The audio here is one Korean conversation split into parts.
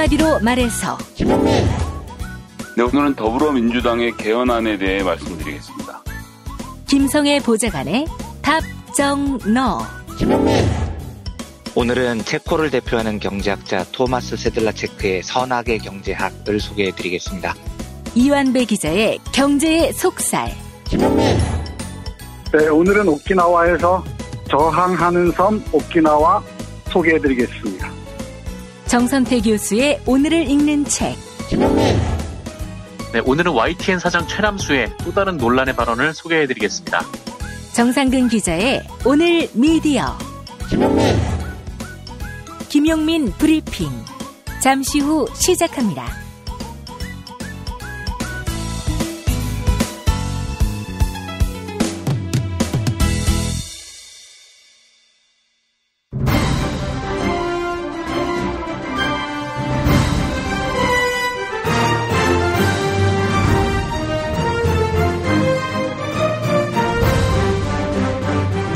한마디로 말해서 네, 오늘은 더불어민주당의 개헌안에 대해 말씀드리겠습니다. 김성애 보좌관의 답정너. 오늘은 체코를 대표하는 경제학자 토마스 세들라체크의 선악의 경제학을 소개해드리겠습니다. 이완배 기자의 경제의 속살. 네, 오늘은 오키나와에서 저항하는 섬 오키나와 소개해드리겠습니다. 정선태 교수의 오늘을 읽는 책. 네, 오늘은 YTN 사장 최남수의 또 다른 논란의 발언을 소개해드리겠습니다. 정상근 기자의 오늘 미디어. 김용민 브리핑. 잠시 후 시작합니다.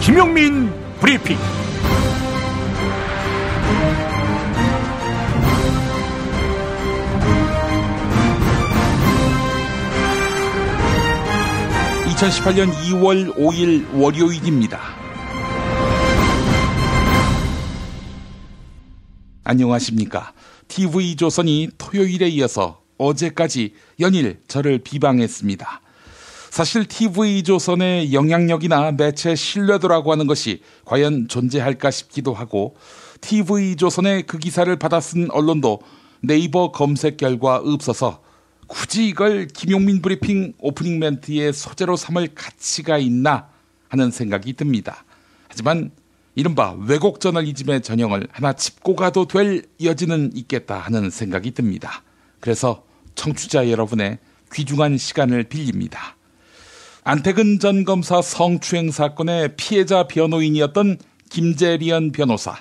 김용민 브리핑. (2018년 2월 5일) 월요일입니다. 안녕하십니까. TV조선이 토요일에 이어서 어제까지 연일 저를 비방했습니다. 사실 TV조선의 영향력이나 매체 신뢰도라고 하는 것이 과연 존재할까 싶기도 하고, TV조선의 그 기사를 받아 쓴 언론도 네이버 검색 결과 없어서 굳이 이걸 김용민 브리핑 오프닝 멘트의 소재로 삼을 가치가 있나 하는 생각이 듭니다. 하지만 이른바 왜곡 저널리즘의 전형을 하나 짚고 가도 될 여지는 있겠다 하는 생각이 듭니다. 그래서 청취자 여러분의 귀중한 시간을 빌립니다. 안태근 전 검사 성추행 사건의 피해자 변호인이었던 김재리언 변호사,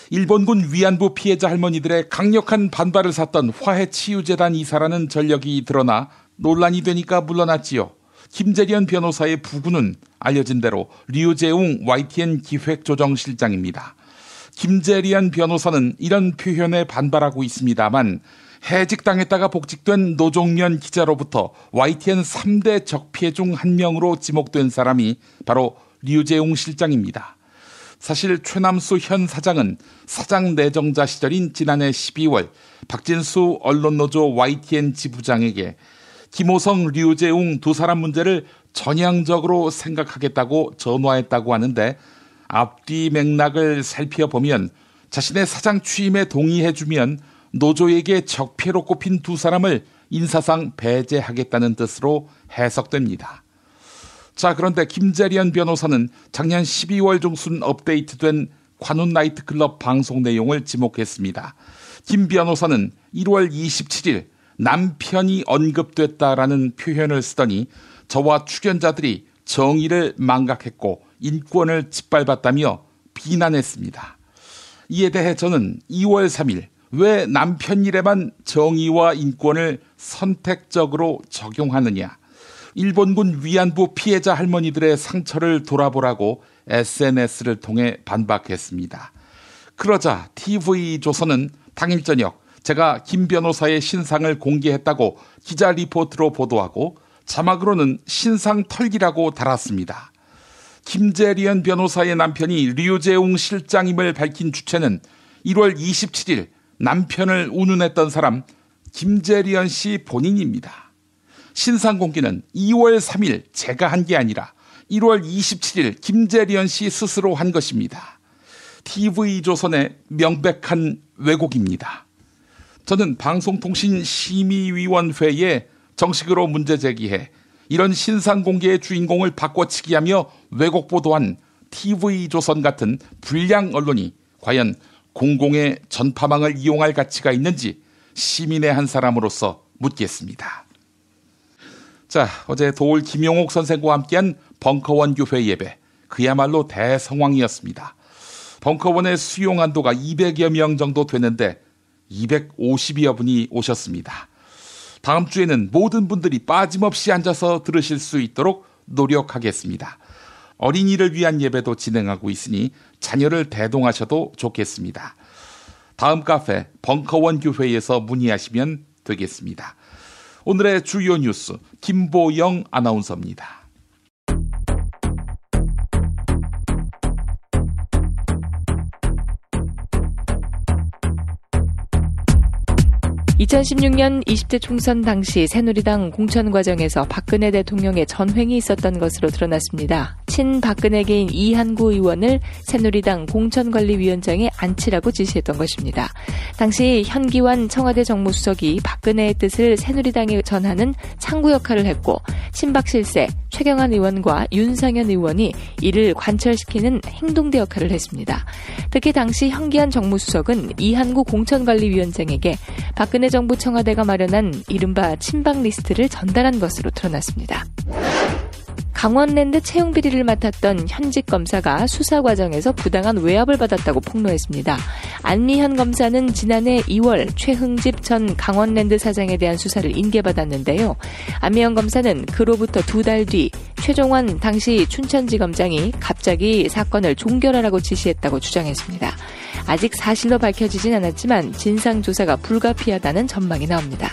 일본군 위안부 피해자 할머니들의 강력한 반발을 샀던 화해치유재단 이사라는 전력이 드러나 논란이 되니까 물러났지요. 김재리언 변호사의 부군은 알려진 대로 류재웅 YTN 기획조정실장입니다. 김재리언 변호사는 이런 표현에 반발하고 있습니다만, 해직당했다가 복직된 노종면 기자로부터 YTN 3대 적폐 중 한 명으로 지목된 사람이 바로 류재웅 실장입니다. 사실 최남수 현 사장은 사장 내정자 시절인 지난해 12월 박진수 언론노조 YTN 지부장에게 김호성, 류재웅 두 사람 문제를 전향적으로 생각하겠다고 전화했다고 하는데, 앞뒤 맥락을 살펴보면 자신의 사장 취임에 동의해주면 노조에게 적폐로 꼽힌 두 사람을 인사상 배제하겠다는 뜻으로 해석됩니다. 자, 그런데 김재리언 변호사는 작년 12월 중순 업데이트된 관훈 나이트클럽 방송 내용을 지목했습니다. 김 변호사는 1월 27일 남편이 언급됐다라는 표현을 쓰더니 저와 출연자들이 정의를 망각했고 인권을 짓밟았다며 비난했습니다. 이에 대해 저는 2월 3일 왜 남편 일에만 정의와 인권을 선택적으로 적용하느냐, 일본군 위안부 피해자 할머니들의 상처를 돌아보라고 SNS를 통해 반박했습니다. 그러자 TV조선은 당일 저녁 제가 김 변호사의 신상을 공개했다고 기자 리포트로 보도하고 자막으로는 신상 털기라고 달았습니다. 김재리언 변호사의 남편이 류재웅 실장임을 밝힌 주체는 1월 27일 남편을 운운했던 사람 김재리언 씨 본인입니다. 신상 공개는 2월 3일 제가 한 게 아니라 1월 27일 김재리언 씨 스스로 한 것입니다. TV조선의 명백한 왜곡입니다. 저는 방송통신심의위원회에 정식으로 문제 제기해 이런 신상 공개의 주인공을 바꿔치기하며 왜곡 보도한 TV조선 같은 불량 언론이 과연 공공의 전파망을 이용할 가치가 있는지 시민의 한 사람으로서 묻겠습니다. 자, 어제 도올 김용옥 선생과 함께한 벙커원 교회 예배, 그야말로 대성황이었습니다. 벙커원의 수용 한도가 200여 명 정도 되는데 250여 분이 오셨습니다. 다음 주에는 모든 분들이 빠짐없이 앉아서 들으실 수 있도록 노력하겠습니다. 어린이를 위한 예배도 진행하고 있으니 자녀를 대동하셔도 좋겠습니다. 다음 카페 벙커원 교회에서 문의하시면 되겠습니다. 오늘의 주요 뉴스 김보영 아나운서입니다. 2016년 20대 총선 당시 새누리당 공천 과정에서 박근혜 대통령의 전횡이 있었던 것으로 드러났습니다. 친박근혜계인 이한구 의원을 새누리당 공천관리위원장에 앉히라고 지시했던 것입니다. 당시 현기환 청와대 정무수석이 박근혜의 뜻을 새누리당에 전하는 창구 역할을 했고 친박 실세 최경환 의원과 윤상현 의원이 이를 관철시키는 행동대 역할을 했습니다. 특히 당시 현기환 정무수석은 이한구 공천관리위원장에게 박근혜 정부 청와대가 마련한 이른바 친박 리스트를 전달한 것으로 드러났습니다. 강원랜드 채용 비리를 맡았던 현직 검사가 수사 과정에서 부당한 외압을 받았다고 폭로했습니다. 안미현 검사는 지난해 2월 최흥집 전 강원랜드 사장에 대한 수사를 인계받았는데요. 안미현 검사는 그로부터 2달 뒤 최종원 당시 춘천지검장이 갑자기 사건을 종결하라고 지시했다고 주장했습니다. 아직 사실로 밝혀지진 않았지만 진상조사가 불가피하다는 전망이 나옵니다.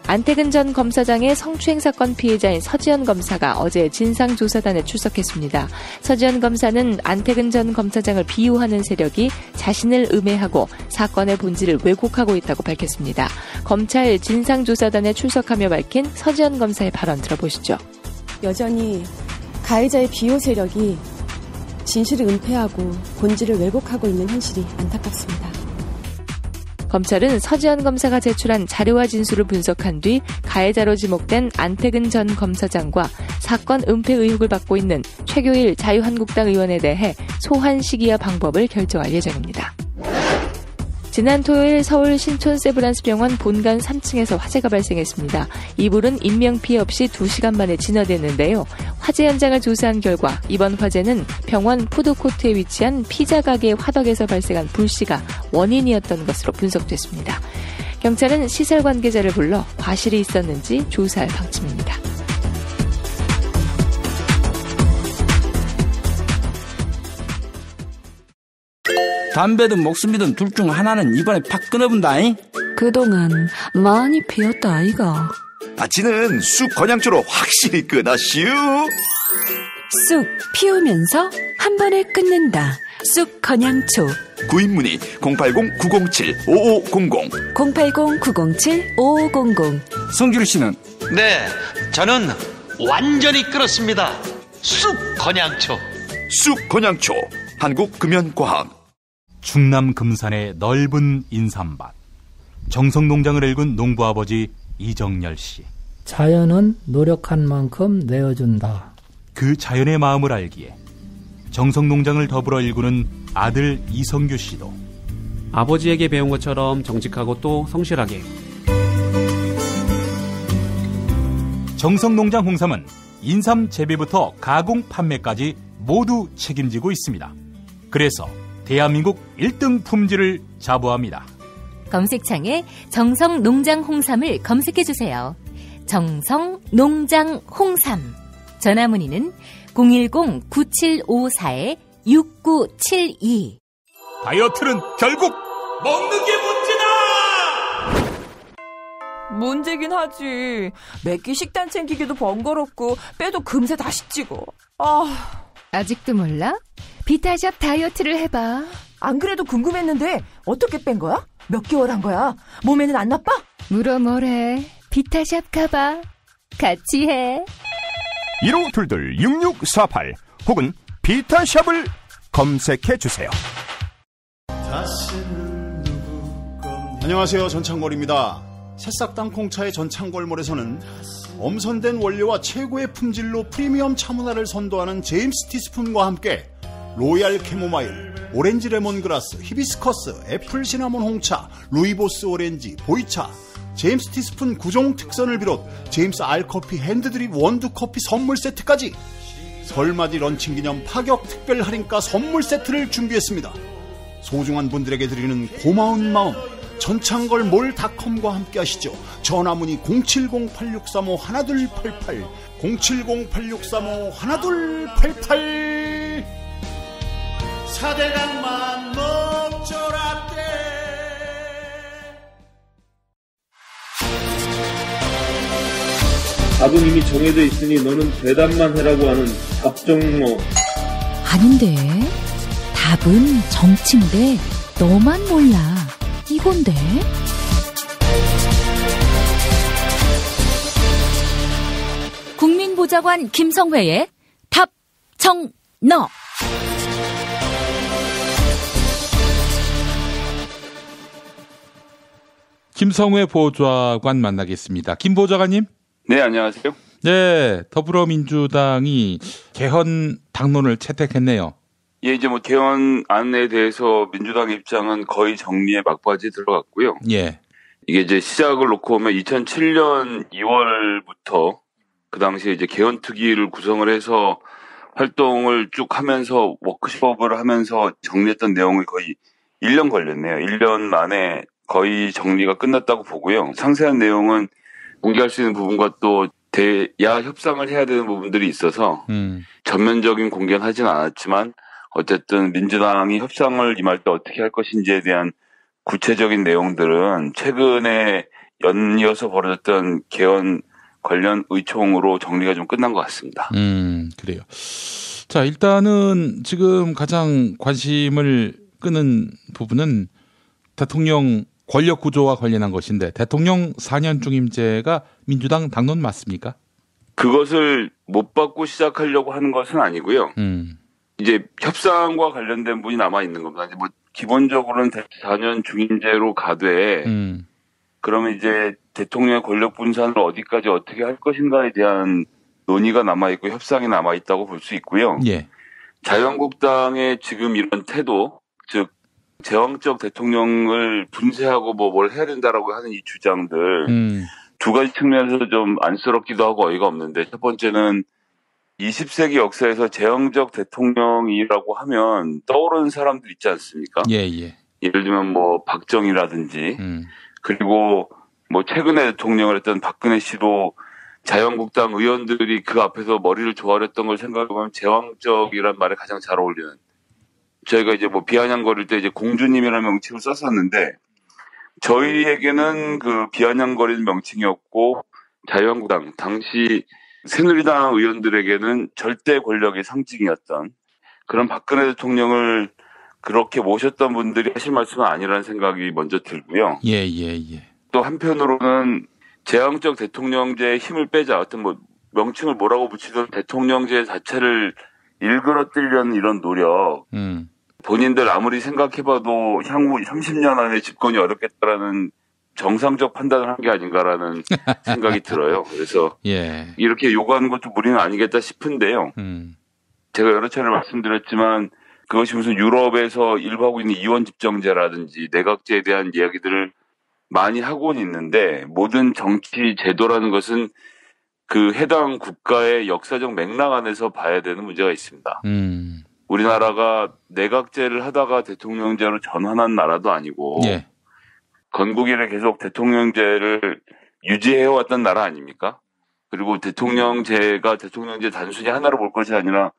안태근 전 검사장의 성추행 사건 피해자인 서지현 검사가 어제 진상조사단에 출석했습니다. 서지현 검사는 안태근 전 검사장을 비호하는 세력이 자신을 음해하고 사건의 본질을 왜곡하고 있다고 밝혔습니다. 검찰 진상조사단에 출석하며 밝힌 서지현 검사의 발언 들어보시죠. 여전히 가해자의 비호 세력이 진실을 은폐하고 본질을 왜곡하고 있는 현실이 안타깝습니다. 검찰은 서지현 검사가 제출한 자료와 진술을 분석한 뒤 가해자로 지목된 안태근 전 검사장과 사건 은폐 의혹을 받고 있는 최교일 자유한국당 의원에 대해 소환 시기와 방법을 결정할 예정입니다. 지난 토요일 서울 신촌 세브란스 병원 본관 3층에서 화재가 발생했습니다. 이 불은 인명피해 없이 2시간 만에 진화됐는데요. 화재 현장을 조사한 결과 이번 화재는 병원 푸드코트에 위치한 피자 가게 화덕에서 발생한 불씨가 원인이었던 것으로 분석됐습니다. 경찰은 시설 관계자를 불러 과실이 있었는지 조사할 방침입니다. 담배든 목숨이든 둘 중 하나는 이번에 팍 끊어본다잉. 그동안 많이 피웠다 아이가. 지는 쑥 건양초로 확실히 끊었슈. 쑥 피우면서 한 번에 끊는다. 쑥 건양초. 구입문의 080-907-5500 080-907-5500. 성규리 씨는? 네, 저는 완전히 끊었습니다. 쑥 건양초. 쑥 건양초. 한국금연과학. 충남 금산의 넓은 인삼밭. 정성농장을 일군 농부아버지 이정열 씨. 자연은 노력한 만큼 내어준다. 그 자연의 마음을 알기에 정성농장을 더불어 일구는 아들 이성규 씨도 아버지에게 배운 것처럼 정직하고 또 성실하게. 정성농장 홍삼은 인삼 재배부터 가공 판매까지 모두 책임지고 있습니다. 그래서 대한민국 1등 품질을 자부합니다. 검색창에 정성농장 홍삼을 검색해주세요. 정성농장 홍삼. 전화문의는 010-9754-6972. 다이어트는 결국 먹는 게 문제다! 문제긴 하지. 매끼 식단 챙기기도 번거롭고 빼도 금세 다시 찌고. 아직도 몰라? 비타샵 다이어트를 해봐. 안 그래도 궁금했는데 어떻게 뺀 거야? 몇 개월 한 거야? 몸에는 안 나빠? 물어 뭐래. 비타샵 가봐. 같이 해. 1522-6648 혹은 비타샵을 검색해주세요. 안녕하세요. 전창걸입니다. 새싹 땅콩차의 전창걸몰에서는 엄선된 원료와 최고의 품질로 프리미엄 차문화를 선도하는 제임스 티스푼과 함께 로얄 캐모마일, 오렌지 레몬그라스, 히비스커스, 애플 시나몬 홍차, 루이보스 오렌지, 보이차, 제임스 티스푼 9종 특선을 비롯 제임스 알커피 핸드드립 원두커피 선물 세트까지 설맞이 런칭 기념 파격 특별 할인가 선물 세트를 준비했습니다. 소중한 분들에게 드리는 고마운 마음, 전창걸몰닷컴과 함께 하시죠. 전화문의 070-8635-1288 070-8635-1288. 4대강만 먹조라떼 답은 이미 정해져 있으니 너는 대답만 해라고 하는 답정너. 아닌데. 답은 정치인데 너만 몰라. 이건데. 국민보좌관 김성회의 답정너. 김성회 보좌관 만나겠습니다. 김 보좌관님. 네, 안녕하세요. 네, 더불어민주당이 개헌 당론을 채택했네요. 예, 이제 뭐 개헌안에 대해서 민주당의 입장은 거의 정리에 막바지 들어갔고요. 예. 이게 이제 시작을 놓고 보면 2007년 2월부터 그 당시에 이제 개헌특위를 구성을 해서 활동을 쭉 하면서 워크숍을 하면서 정리했던 내용이 거의 1년 걸렸네요. 1년 만에 거의 정리가 끝났다고 보고요. 상세한 내용은 공개할 수 있는 부분과 또 대야 협상을 해야 되는 부분들이 있어서 전면적인 공개는 하진 않았지만 어쨌든 민주당이 협상을 임할 때 어떻게 할 것인지에 대한 구체적인 내용들은 최근에 연이어서 벌어졌던 개헌 관련 의총으로 정리가 좀 끝난 것 같습니다. 그래요. 자, 일단은 지금 가장 관심을 끄는 부분은 대통령 권력 구조와 관련한 것인데 대통령 4년 중임제가 민주당 당론 맞습니까? 그것을 못 받고 시작하려고 하는 것은 아니고요. 이제 협상과 관련된 부분이 남아 있는 겁니다. 이제 뭐 기본적으로는 4년 중임제로 가되 그러면 이제 대통령의 권력 분산을 어디까지 어떻게 할 것인가에 대한 논의가 남아 있고 협상이 남아 있다고 볼 수 있고요. 예. 자유한국당의 지금 이런 태도, 즉 제왕적 대통령을 분쇄하고 뭐 뭘 해야 된다라고 하는 이 주장들 두 가지 측면에서 좀 안쓰럽기도 하고 어이가 없는데 첫 번째는 20세기 역사에서 제왕적 대통령이라고 하면 떠오르는 사람들 있지 않습니까? 예, 예. 예를 들면 뭐 박정희라든지 그리고 뭐 최근에 대통령을 했던 박근혜 씨도 자유한국당 의원들이 그 앞에서 머리를 조아렸던 걸 생각해보면 제왕적이란 말에 가장 잘 어울리는 저희가 이제 뭐 비아냥거릴 때 이제 공주님이라는 명칭을 썼었는데 저희에게는 그 비아냥거리는 명칭이었고 자유한국당 당시 새누리당 의원들에게는 절대 권력의 상징이었던 그런 박근혜 대통령을 그렇게 모셨던 분들이 하실 말씀은 아니라는 생각이 먼저 들고요. 예, 예, 예. 또 한편으로는 제왕적 대통령제의 힘을 빼자 어떤 뭐 명칭을 뭐라고 붙이든 대통령제 자체를 일그러뜨리려는 이런 노력 본인들 아무리 생각해봐도 향후 30년 안에 집권이 어렵겠다라는 정상적 판단을 한 게 아닌가라는 생각이 들어요. 그래서 예. 이렇게 요구하는 것도 무리는 아니겠다 싶은데요. 제가 여러 차례 말씀드렸지만 그것이 무슨 유럽에서 일부하고 있는 이원 집정제라든지 내각제에 대한 이야기들을 많이 하고는 있는데 모든 정치 제도라는 것은 그 해당 국가의 역사적 맥락 안에서 봐야 되는 문제가 있습니다. 우리나라가 내각제를 하다가 대통령제로 전환한 나라도 아니고 예. 건국 이래 계속 대통령제를 유지해왔던 나라 아닙니까? 그리고 대통령제가 대통령제 단순히 하나로 볼 것이 아니라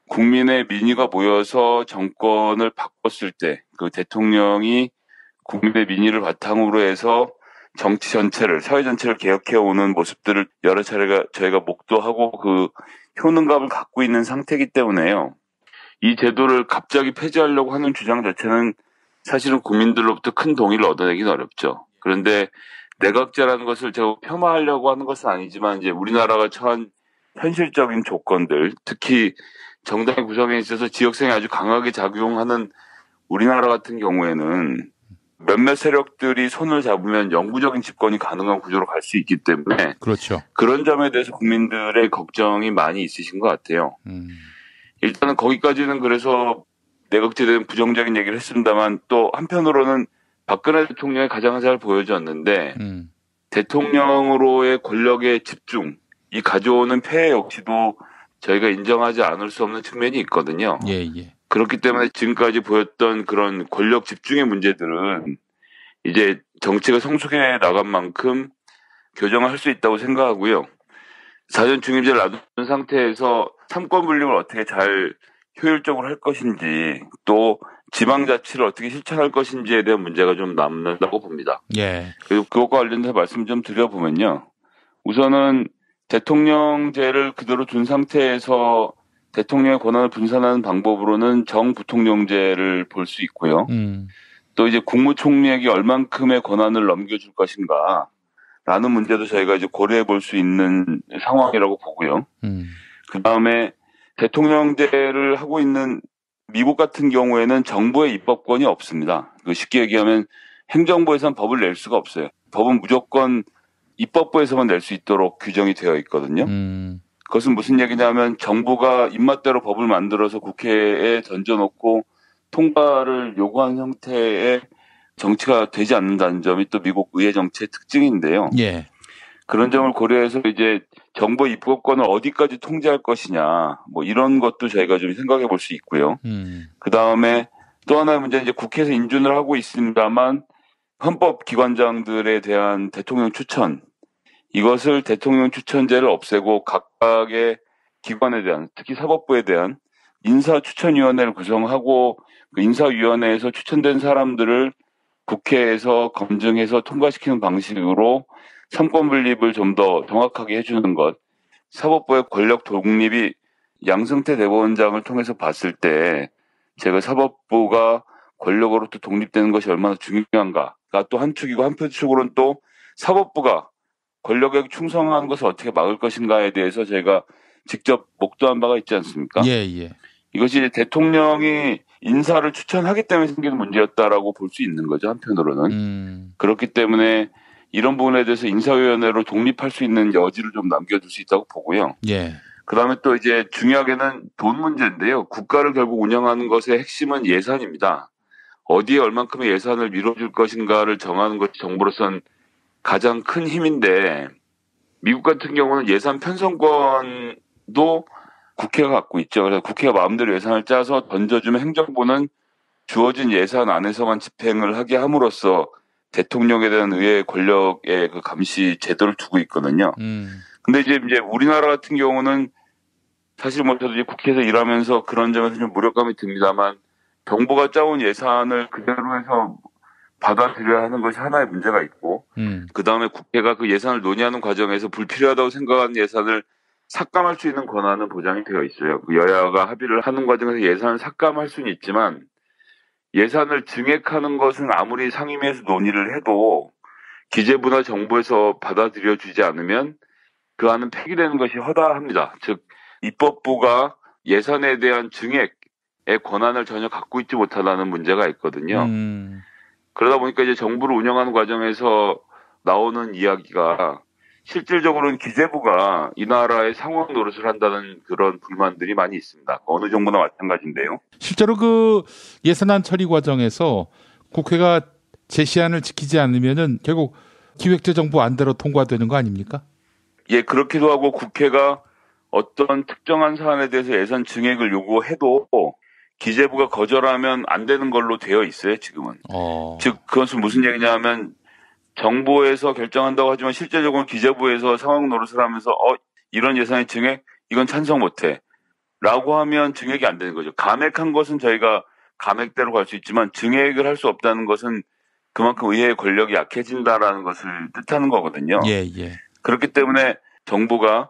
국민의 민의가 모여서 정권을 바꿨을 때 그 대통령이 국민의 민의를 바탕으로 해서 정치 전체를, 사회 전체를 개혁해오는 모습들을 여러 차례 저희가 목도하고 그 효능감을 갖고 있는 상태이기 때문에요. 이 제도를 갑자기 폐지하려고 하는 주장 자체는 사실은 국민들로부터 큰 동의를 얻어내기는 어렵죠. 그런데 내각제라는 것을 제가 폄하하려고 하는 것은 아니지만 이제 우리나라가 처한 현실적인 조건들, 특히 정당의 구성에 있어서 지역성이 아주 강하게 작용하는 우리나라 같은 경우에는 몇몇 세력들이 손을 잡으면 영구적인 집권이 가능한 구조로 갈 수 있기 때문에 그렇죠. 그런 점에 대해서 국민들의 걱정이 많이 있으신 것 같아요. 일단은 거기까지는 그래서 내각제에 대한 부정적인 얘기를 했습니다만 또 한편으로는 박근혜 대통령이 가장 잘 보여줬는데 대통령으로의 권력의 집중, 이 가져오는 폐해 역시도 저희가 인정하지 않을 수 없는 측면이 있거든요. 예, 예. 그렇기 때문에 지금까지 보였던 그런 권력 집중의 문제들은 이제 정치가 성숙해 나간 만큼 교정을 할 수 있다고 생각하고요. 4년 중임제를 놔둔 상태에서 삼권 분립을 어떻게 잘 효율적으로 할 것인지 또 지방자치를 어떻게 실천할 것인지에 대한 문제가 좀 남는다고 봅니다. 예. 그리고 그것과 관련해서 말씀 좀 드려보면요. 우선은 대통령제를 그대로 둔 상태에서 대통령의 권한을 분산하는 방법으로는 정부통령제를 볼 수 있고요. 또 이제 국무총리에게 얼만큼의 권한을 넘겨줄 것인가 라는 문제도 저희가 이제 고려해 볼 수 있는 상황이라고 보고요. 그 다음에 대통령제를 하고 있는 미국 같은 경우에는 정부의 입법권이 없습니다. 쉽게 얘기하면 행정부에서는 법을 낼 수가 없어요. 법은 무조건 입법부에서만 낼 수 있도록 규정이 되어 있거든요. 그것은 무슨 얘기냐면 정부가 입맛대로 법을 만들어서 국회에 던져놓고 통과를 요구하는 형태의 정치가 되지 않는다는 점이 또 미국 의회 정치의 특징인데요. 예. 그런 점을 고려해서 이제 정부 입법권을 어디까지 통제할 것이냐, 뭐 이런 것도 저희가 좀 생각해 볼 수 있고요. 그 다음에 또 하나의 문제는 이제 국회에서 인준을 하고 있습니다만 헌법기관장들에 대한 대통령 추천, 이것을 대통령 추천제를 없애고 각각의 기관에 대한, 특히 사법부에 대한 인사추천위원회를 구성하고 그 인사위원회에서 추천된 사람들을 국회에서 검증해서 통과시키는 방식으로 삼권 분립을 좀 더 정확하게 해주는 것, 사법부의 권력 독립이 양승태 대법원장을 통해서 봤을 때 제가 사법부가 권력으로부터 독립되는 것이 얼마나 중요한가가 또 한 축이고 한편축으로는 또 사법부가 권력에 충성하는 것을 어떻게 막을 것인가에 대해서 제가 직접 목도한 바가 있지 않습니까? 예, 예. 이것이 이제 대통령이 인사를 추천하기 때문에 생기는 문제였다라고 볼 수 있는 거죠, 한편으로는. 그렇기 때문에 이런 부분에 대해서 인사위원회로 독립할 수 있는 여지를 좀 남겨줄 수 있다고 보고요. 예. 그 다음에 또 이제 중요하게는 돈 문제인데요. 국가를 결국 운영하는 것의 핵심은 예산입니다. 어디에 얼만큼의 예산을 밀어줄 것인가를 정하는 것이 정부로서는 가장 큰 힘인데, 미국 같은 경우는 예산 편성권도 국회가 갖고 있죠. 그래서 국회가 마음대로 예산을 짜서 던져주면 행정부는 주어진 예산 안에서만 집행을 하게 함으로써 대통령에 대한 의회 권력의 그 감시 제도를 두고 있거든요. 근데 이제 우리나라 같은 경우는 사실 뭐 저도 이제 국회에서 일하면서 그런 점에서 좀 무력감이 듭니다만 정부가 짜온 예산을 그대로 해서 받아들여야 하는 것이 하나의 문제가 있고, 그 다음에 국회가 그 예산을 논의하는 과정에서 불필요하다고 생각하는 예산을 삭감할 수 있는 권한은 보장이 되어 있어요. 그 여야가 합의를 하는 과정에서 예산을 삭감할 수는 있지만 예산을 증액하는 것은 아무리 상임위에서 논의를 해도 기재부나 정부에서 받아들여주지 않으면 그 안은 폐기되는 것이 허다합니다. 즉 입법부가 예산에 대한 증액의 권한을 전혀 갖고 있지 못하다는 문제가 있거든요. 그러다 보니까 이제 정부를 운영하는 과정에서 나오는 이야기가 실질적으로는 기재부가 이 나라의 상황 노릇을 한다는 그런 불만들이 많이 있습니다. 어느 정부나 마찬가지인데요. 실제로 그 예산안 처리 과정에서 국회가 제시안을 지키지 않으면은 결국 기획재정부 안대로 통과되는 거 아닙니까? 예, 그렇기도 하고 국회가 어떤 특정한 사안에 대해서 예산 증액을 요구해도 기재부가 거절하면 안 되는 걸로 되어 있어요, 지금은. 즉, 그것은 무슨 얘기냐면 정부에서 결정한다고 하지만 실제적으로 기재부에서 상황 노릇을 하면서 이런 예산의 증액? 이건 찬성 못해. 라고 하면 증액이 안 되는 거죠. 감액한 것은 저희가 감액대로 갈 수 있지만 증액을 할 수 없다는 것은 그만큼 의회의 권력이 약해진다라는 것을 뜻하는 거거든요. 예, 예. 그렇기 때문에 정부가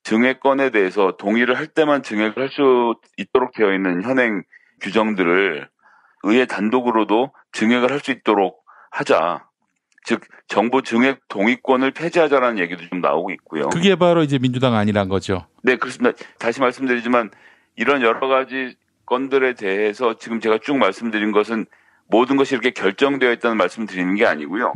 증액건에 대해서 동의를 할 때만 증액을 할 수 있도록 되어 있는 현행 규정들을 의회 단독으로도 증액을 할 수 있도록 하자. 즉 정부 증액 동의권을 폐지하자라는 얘기도 좀 나오고 있고요. 그게 바로 이제 민주당 안이란 거죠. 네, 그렇습니다. 다시 말씀드리지만 이런 여러 가지 건들에 대해서 지금 제가 쭉 말씀드린 것은 모든 것이 이렇게 결정되어 있다는 말씀 드리는 게 아니고요.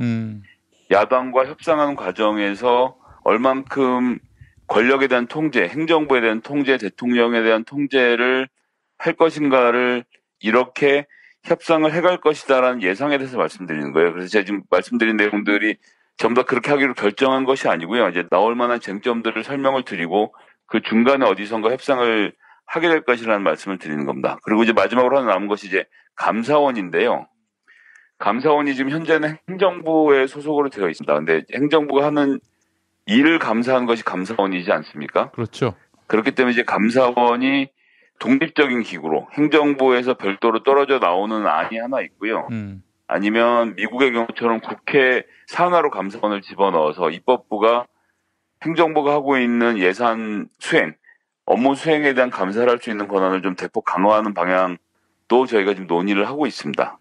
야당과 협상하는 과정에서 얼만큼 권력에 대한 통제, 행정부에 대한 통제, 대통령에 대한 통제를 할 것인가를 이렇게 협상을 해갈 것이다라는 예상에 대해서 말씀드리는 거예요. 그래서 제가 지금 말씀드린 내용들이 전부 다 그렇게 하기로 결정한 것이 아니고요. 이제 나올 만한 쟁점들을 설명을 드리고 그 중간에 어디선가 협상을 하게 될 것이라는 말씀을 드리는 겁니다. 그리고 이제 마지막으로 하나 남은 것이 이제 감사원인데요. 감사원이 지금 현재는 행정부의 소속으로 되어 있습니다. 근데 행정부가 하는 일을 감사하는 것이 감사원이지 않습니까? 그렇죠. 그렇기 때문에 이제 감사원이 독립적인 기구로 행정부에서 별도로 떨어져 나오는 안이 하나 있고요. 아니면 미국의 경우처럼 국회 산하로 감사원을 집어넣어서 입법부가 행정부가 하고 있는 예산 수행, 업무 수행에 대한 감사를 할 수 있는 권한을 좀 대폭 강화하는 방향도 저희가 지금 논의를 하고 있습니다.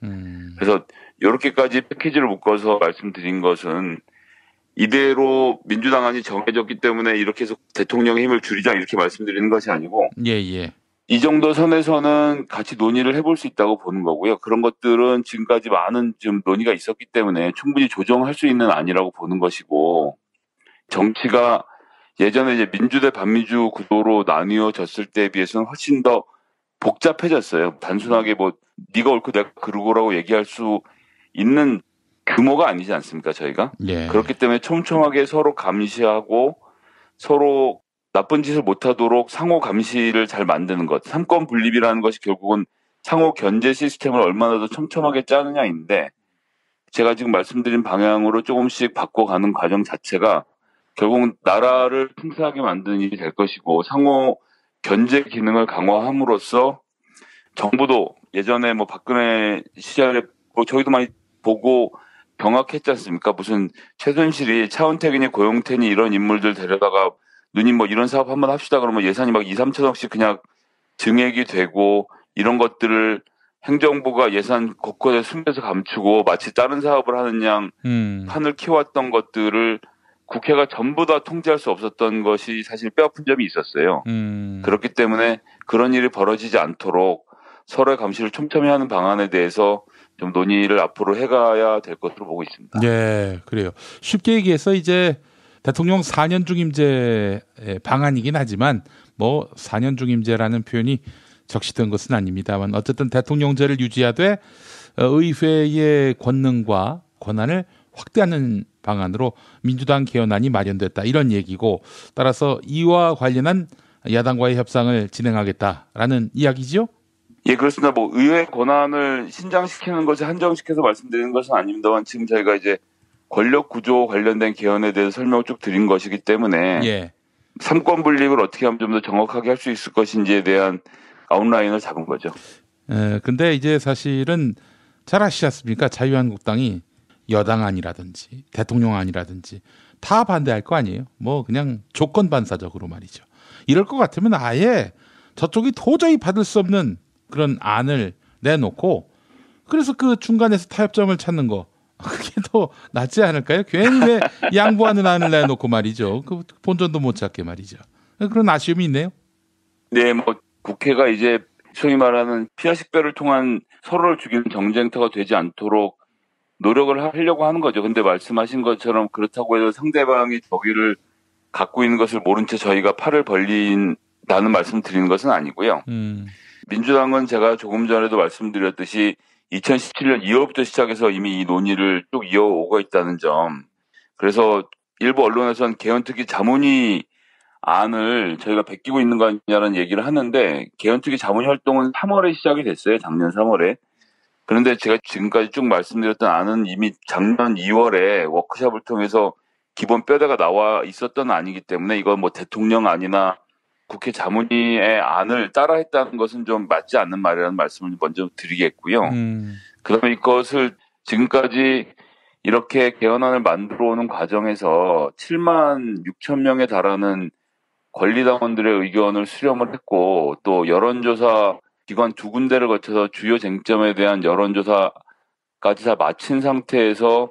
그래서 이렇게까지 패키지를 묶어서 말씀드린 것은 이대로 민주당안이 정해졌기 때문에 이렇게 해서 대통령의 힘을 줄이자 이렇게 말씀드리는 것이 아니고 예. 이 정도 선에서는 같이 논의를 해볼 수 있다고 보는 거고요. 그런 것들은 지금까지 많은 좀 논의가 있었기 때문에 충분히 조정할 수 있는 안이라고 보는 것이고 정치가 예전에 이제 민주 대 반민주 구도로 나뉘어졌을 때에 비해서는 훨씬 더 복잡해졌어요. 단순하게 뭐 네가 옳고 내가 그르고라고 얘기할 수 있는 규모가 아니지 않습니까, 저희가? 예. 그렇기 때문에 촘촘하게 서로 감시하고 서로 나쁜 짓을 못하도록 상호 감시를 잘 만드는 것. 삼권 분립이라는 것이 결국은 상호 견제 시스템을 얼마나 더 촘촘하게 짜느냐인데 제가 지금 말씀드린 방향으로 조금씩 바꿔가는 과정 자체가 결국은 나라를 튼튼하게 만드는 일이 될 것이고 상호 견제 기능을 강화함으로써 정부도 예전에 뭐 박근혜 시절에 뭐 저희도 많이 보고 병합했지 않습니까? 무슨 최순실이 차은택이니 고용태니 이런 인물들 데려다가 누님 뭐 이런 사업 한번 합시다 그러면 예산이 막 2, 3천억씩 그냥 증액이 되고 이런 것들을 행정부가 예산 곳곳에 숨겨서 감추고 마치 다른 사업을 하는 양 판을 키워왔던 것들을 국회가 전부 다 통제할 수 없었던 것이 사실 뼈아픈 점이 있었어요. 그렇기 때문에 그런 일이 벌어지지 않도록 서로의 감시를 촘촘히 하는 방안에 대해서 좀 논의를 앞으로 해가야 될 것으로 보고 있습니다. 네, 그래요. 쉽게 얘기해서 이제 대통령 4년 중임제 방안이긴 하지만 뭐 4년 중임제라는 표현이 적시된 것은 아닙니다만 어쨌든 대통령제를 유지하되 의회의 권능과 권한을 확대하는 방안으로 민주당 개헌안이 마련됐다 이런 얘기고 따라서 이와 관련한 야당과의 협상을 진행하겠다라는 이야기죠? 예, 그렇습니다. 뭐 의회 권한을 신장시키는 것에 한정시켜서 말씀드리는 것은 아닙니다만 지금 저희가 이제 권력 구조 관련된 개헌에 대해서 설명을 쭉 드린 것이기 때문에 예. 삼권 분립을 어떻게 하면 좀 더 정확하게 할 수 있을 것인지에 대한 아웃라인을 잡은 거죠. 근데 이제 사실은 잘 아시지 않습니까? 자유한국당이 여당안이라든지 대통령안이라든지 다 반대할 거 아니에요. 뭐 그냥 조건 반사적으로 말이죠. 이럴 것 같으면 아예 저쪽이 도저히 받을 수 없는 그런 안을 내놓고 그래서 그 중간에서 타협점을 찾는 거 그게 더 낫지 않을까요? 괜히 왜 양보하는 안을 내놓고 말이죠. 그 본전도 못 찾게 말이죠. 그런 아쉬움이 있네요. 네, 뭐 국회가 이제 소위 말하는 피하 식별을 통한 서로를 죽이는 정쟁터가 되지 않도록 노력을 하려고 하는 거죠. 근데 말씀하신 것처럼 그렇다고 해서 상대방이 저기를 갖고 있는 것을 모른 채 저희가 팔을 벌린다는 말씀 드리는 것은 아니고요. 민주당은 제가 조금 전에도 말씀드렸듯이 2017년 2월부터 시작해서 이미 이 논의를 쭉 이어오고 있다는 점. 그래서 일부 언론에서는 개헌특위 자문위 안을 저희가 베끼고 있는 거 아니냐는 얘기를 하는데 개헌특위 자문위 활동은 3월에 시작이 됐어요. 작년 3월에. 그런데 제가 지금까지 쭉 말씀드렸던 안은 이미 작년 2월에 워크숍을 통해서 기본 뼈대가 나와 있었던 안이기 때문에 이건 뭐 대통령 안이나 국회 자문위의 안을 따라했다는 것은 좀 맞지 않는 말이라는 말씀을 먼저 드리겠고요. 그다음에 이것을 지금까지 이렇게 개헌안을 만들어 오는 과정에서 7만 6천 명에 달하는 권리당원들의 의견을 수렴을 했고 또 여론조사 기관 2군데를 거쳐서 주요 쟁점에 대한 여론조사까지 다 마친 상태에서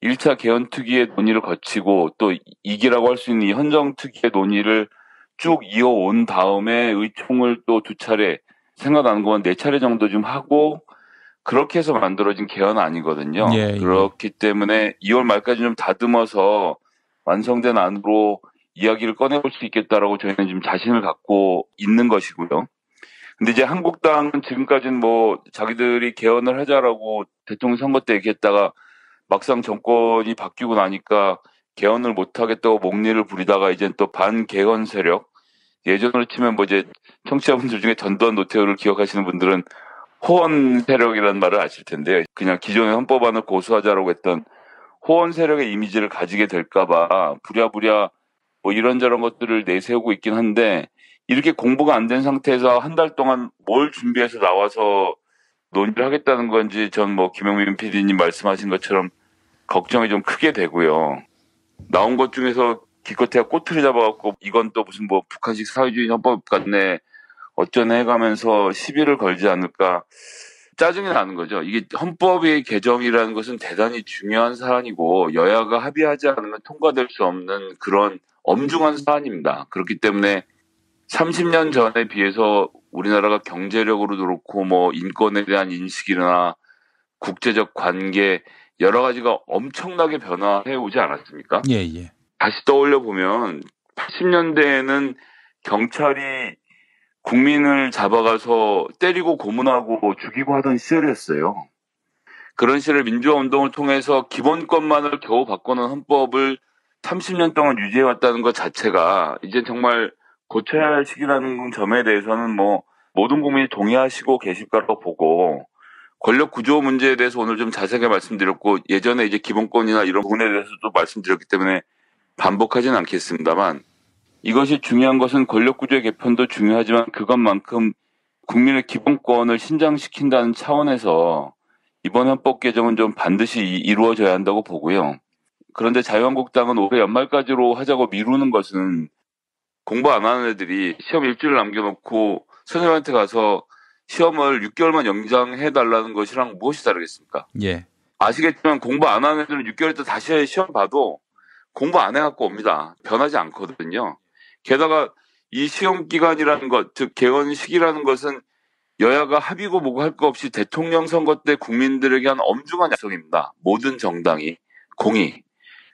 1차 개헌특위의 논의를 거치고 또 2기라고 할 수 있는 이 헌정특위의 논의를 쭉 이어온 다음에 의총을 또 2차례 생각나는 건 4차례 정도 좀 하고 그렇게 해서 만들어진 개헌안이거든요. 예. 그렇기 때문에 2월 말까지 좀 다듬어서 완성된 안으로 이야기를 꺼내볼 수 있겠다라고 저희는 지금 자신을 갖고 있는 것이고요. 근데 이제 한국당은 지금까지는 뭐 자기들이 개헌을 하자라고 대통령 선거 때 얘기했다가 막상 정권이 바뀌고 나니까 개헌을 못하겠다고 목리를 부리다가 이제 또 반개헌 세력 예전으로 치면 뭐 이제 청취자분들 중에 전두환 노태우를 기억하시는 분들은 호원 세력이라는 말을 아실 텐데요. 그냥 기존의 헌법안을 고수하자라고 했던 호원 세력의 이미지를 가지게 될까봐 부랴부랴 뭐 이런저런 것들을 내세우고 있긴 한데 이렇게 공부가 안 된 상태에서 한 달 동안 뭘 준비해서 나와서 논의를 하겠다는 건지 전 뭐 김영민 PD님 말씀하신 것처럼 걱정이 좀 크게 되고요. 나온 것 중에서 기껏해야 꼬투리 잡아갖고 이건 또 무슨 뭐 북한식 사회주의 헌법 같네 어쩌네 해가면서 시비를 걸지 않을까 짜증이 나는 거죠. 이게 헌법의 개정이라는 것은 대단히 중요한 사안이고 여야가 합의하지 않으면 통과될 수 없는 그런 엄중한 사안입니다. 그렇기 때문에 30년 전에 비해서 우리나라가 경제력으로도 그렇고 뭐 인권에 대한 인식이나 국제적 관계 여러 가지가 엄청나게 변화해 오지 않았습니까? 예, 예. 다시 떠올려 보면 80년대에는 경찰이 국민을 잡아가서 때리고 고문하고 죽이고 하던 시절이었어요. 그런 시절 민주화 운동을 통해서 기본권만을 겨우 바꾸는 헌법을 30년 동안 유지해왔다는 것 자체가 이제 정말 고쳐야 할 시기라는 점에 대해서는 뭐 모든 국민이 동의하시고 계실 거라고 보고 권력 구조 문제에 대해서 오늘 좀 자세하게 말씀드렸고 예전에 이제 기본권이나 이런 부분에 대해서도 말씀드렸기 때문에 반복하지는 않겠습니다만 이것이 중요한 것은 권력 구조의 개편도 중요하지만 그것만큼 국민의 기본권을 신장시킨다는 차원에서 이번 헌법 개정은 좀 반드시 이루어져야 한다고 보고요. 그런데 자유한국당은 올해 연말까지로 하자고 미루는 것은 공부 안 하는 애들이 시험 일주일 남겨놓고 선생님한테 가서 시험을 6개월만 연장해달라는 것이랑 무엇이 다르겠습니까? 예. 아시겠지만 공부 안 하는 애들은 6개월 때 다시 시험 봐도 공부 안 해갖고 옵니다. 변하지 않거든요. 게다가 이 시험 기간이라는 것, 즉 개원 시기라는 것은 여야가 합의고 뭐고 할 거 없이 대통령 선거 때 국민들에게 한 엄중한 약속입니다. 모든 정당이 공의.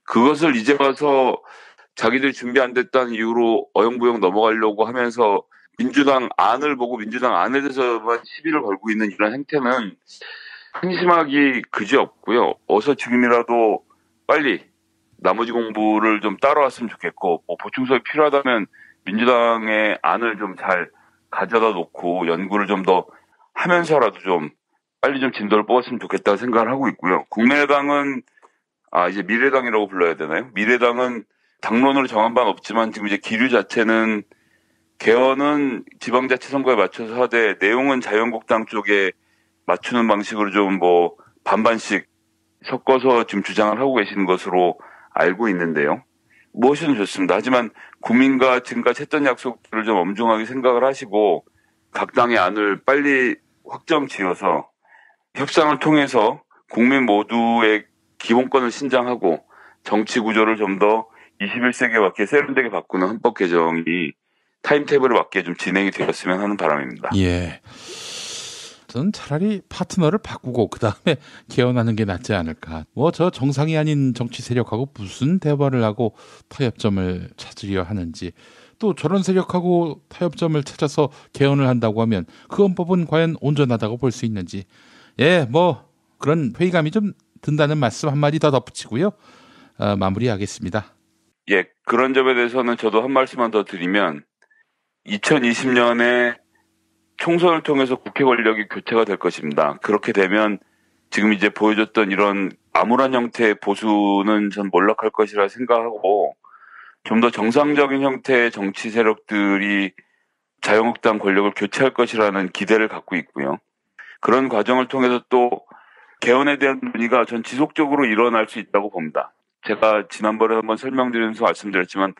그것을 이제 와서 자기들이 준비 안 됐다는 이유로 어영부영 넘어가려고 하면서 민주당 안을 보고 민주당 안에 대해서만 시비를 걸고 있는 이런 행태는 한심하기 그지없고요. 어서 지금이라도 빨리 나머지 공부를 좀 따라왔으면 좋겠고 뭐 보충석이 필요하다면 민주당의 안을 좀 잘 가져다 놓고 연구를 좀 더 하면서라도 좀 빨리 좀 진도를 뽑았으면 좋겠다는 생각을 하고 있고요. 국민의당은 이제 미래당이라고 불러야 되나요? 미래당은 당론으로 정한 바는 없지만 지금 이제 기류 자체는 개헌은 지방자치 선거에 맞춰서 하되 내용은 자유한국당 쪽에 맞추는 방식으로 좀 뭐 반반씩 섞어서 지금 주장을 하고 계시는 것으로 알고 있는데요. 무엇이든 좋습니다. 하지만 국민과 지금까지 했던 약속들을 좀 엄중하게 생각을 하시고 각 당의 안을 빨리 확정 지어서 협상을 통해서 국민 모두의 기본권을 신장하고 정치 구조를 좀 더 21세기에 맞게 세련되게 바꾸는 헌법 개정이 타임테이블에 맞게 좀 진행이 되었으면 하는 바람입니다. 예. 저는 차라리 파트너를 바꾸고 그 다음에 개헌하는 게 낫지 않을까. 뭐 저 정상이 아닌 정치 세력하고 무슨 대화를 하고 타협점을 찾으려 하는지 또 저런 세력하고 타협점을 찾아서 개헌을 한다고 하면 그 헌법은 과연 온전하다고 볼 수 있는지 뭐 그런 회의감이 좀 든다는 말씀 한마디 더 덧붙이고요. 마무리하겠습니다. 예, 그런 점에 대해서는 저도 한 말씀만 더 드리면 2020년에 총선을 통해서 국회 권력이 교체가 될 것입니다. 그렇게 되면 지금 이제 보여줬던 이런 암울한 형태의 보수는 전 몰락할 것이라 생각하고 좀 더 정상적인 형태의 정치 세력들이 자유한국당 권력을 교체할 것이라는 기대를 갖고 있고요. 그런 과정을 통해서 또 개헌에 대한 논의가 전 지속적으로 일어날 수 있다고 봅니다. 제가 지난번에 한번 설명드리면서 말씀드렸지만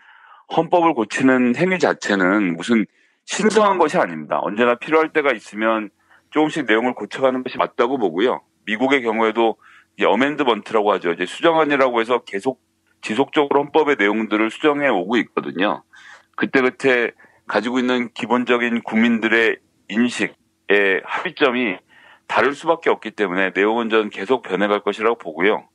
헌법을 고치는 행위 자체는 무슨 신성한 것이 아닙니다. 언제나 필요할 때가 있으면 조금씩 내용을 고쳐가는 것이 맞다고 보고요. 미국의 경우에도 어멘드먼트라고 하죠. 이제 수정안이라고 해서 계속 지속적으로 헌법의 내용들을 수정해 오고 있거든요. 그때 가지고 있는 기본적인 국민들의 인식의 합의점이 다를 수밖에 없기 때문에 내용은 전 계속 변해갈 것이라고 보고요.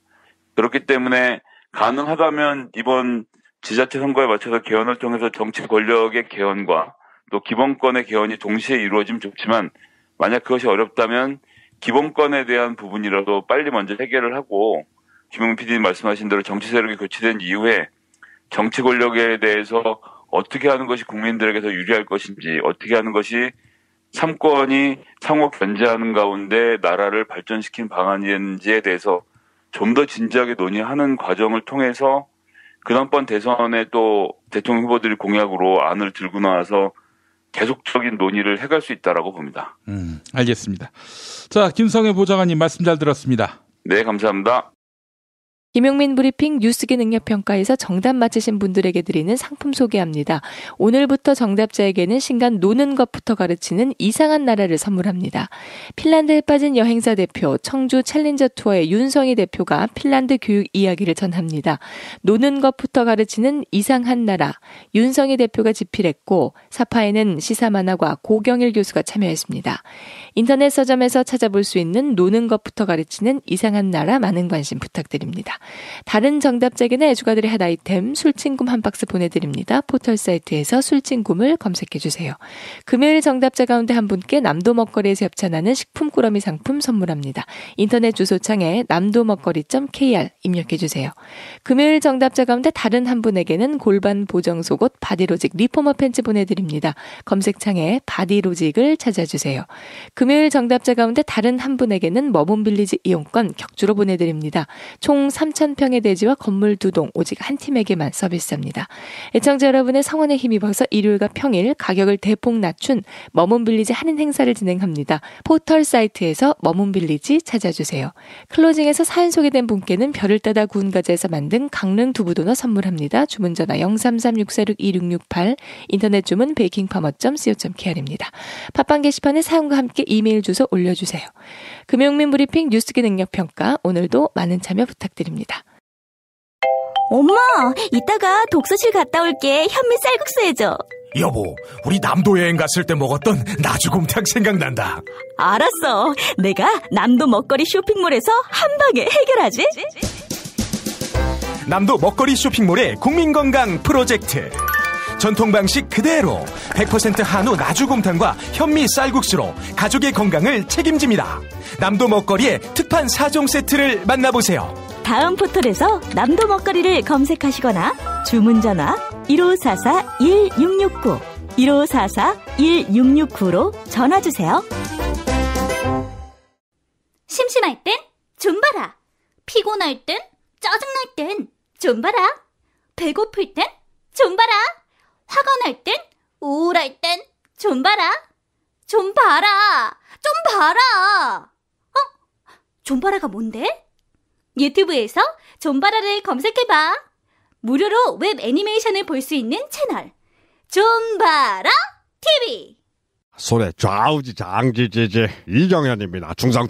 그렇기 때문에 가능하다면 이번 지자체 선거에 맞춰서 개헌을 통해서 정치 권력의 개헌과 또 기본권의 개헌이 동시에 이루어지면 좋지만 만약 그것이 어렵다면 기본권에 대한 부분이라도 빨리 먼저 해결을 하고 김용민 PD님 말씀하신 대로 정치 세력이 교체된 이후에 정치 권력에 대해서 어떻게 하는 것이 국민들에게 더 유리할 것인지 어떻게 하는 것이 삼권이 상호 견제하는 가운데 나라를 발전시킨 방안인지에 대해서 좀 더 진지하게 논의하는 과정을 통해서 그다음번 대선에 또 대통령 후보들이 공약으로 안을 들고 나와서 계속적인 논의를 해갈 수 있다라고 봅니다. 알겠습니다. 자, 김성회 보좌관님 말씀 잘 들었습니다. 네, 감사합니다. 김용민 브리핑 뉴스기 능력평가에서 정답 맞히신 분들에게 드리는 상품 소개합니다. 오늘부터 정답자에게는 신간 노는 것부터 가르치는 이상한 나라를 선물합니다. 핀란드에 빠진 여행사 대표 청주 챌린저 투어의 윤성희 대표가 핀란드 교육 이야기를 전합니다. 노는 것부터 가르치는 이상한 나라, 윤성희 대표가 집필했고 사파에는 시사만화가 고경일 교수가 참여했습니다. 인터넷 서점에서 찾아볼 수 있는 노는 것부터 가르치는 이상한 나라 많은 관심 부탁드립니다. 다른 정답자에게는 애주가들의 한 아이템 술친굼 한 박스 보내드립니다. 포털 사이트에서 술친굼을 검색해주세요. 금요일 정답자 가운데 한 분께 남도 먹거리에서 협찬하는 식품 꾸러미 상품 선물합니다. 인터넷 주소창에 남도먹거리.kr 입력해주세요. 금요일 정답자 가운데 다른 한 분에게는 골반 보정 속옷 바디로직 리포머 팬츠 보내드립니다. 검색창에 바디로직을 찾아주세요. 금요일 정답자 가운데 다른 한 분에게는 머문빌리지 이용권 격주로 보내드립니다. 총 3,000평의 대지와 건물 2동 오직 한 팀에게만 서비스합니다. 애청자 여러분의 성원에 힘입어서 일요일과 평일 가격을 대폭 낮춘 머문빌리지 할인 행사를 진행합니다. 포털 사이트에서 머문빌리지 찾아주세요. 클로징에서 사연 소개된 분께는 별을 따다 구운 과자에서 만든 강릉 두부도넛 선물합니다. 주문 전화 033-6461-2668 인터넷 주문 베이킹파머.co.kr입니다. 팟빵 게시판에 사연과 함께 이메일 주소 올려주세요. 금용민 브리핑 뉴스기 능력평가 오늘도 많은 참여 부탁드립니다. 엄마, 이따가 독서실 갔다 올게. 현미 쌀국수 해줘. 여보, 우리 남도 여행 갔을 때 먹었던 나주곰탕 생각난다. 알았어. 내가 남도 먹거리 쇼핑몰에서 한 방에 해결하지. 남도 먹거리 쇼핑몰의 국민건강 프로젝트. 전통 방식 그대로 100% 한우 나주곰탕과 현미 쌀국수로 가족의 건강을 책임집니다. 남도 먹거리의 특판 4종 세트를 만나보세요. 다음 포털에서 남도 먹거리를 검색하시거나 주문 전화 1544-1669 1544-1669로 전화주세요. 심심할 땐 좀봐라. 피곤할 땐 짜증날 땐 좀봐라. 배고플 땐 좀봐라. 화가 날 땐 우울할 땐 좀봐라. 좀 봐라. 좀 봐라. 좀봐라가 뭔데? 유튜브에서 좀봐라를 검색해봐. 무료로 웹 애니메이션을 볼 수 있는 채널 좀봐라 TV. 손에 좌우지장지지지 이정현입니다. 중상.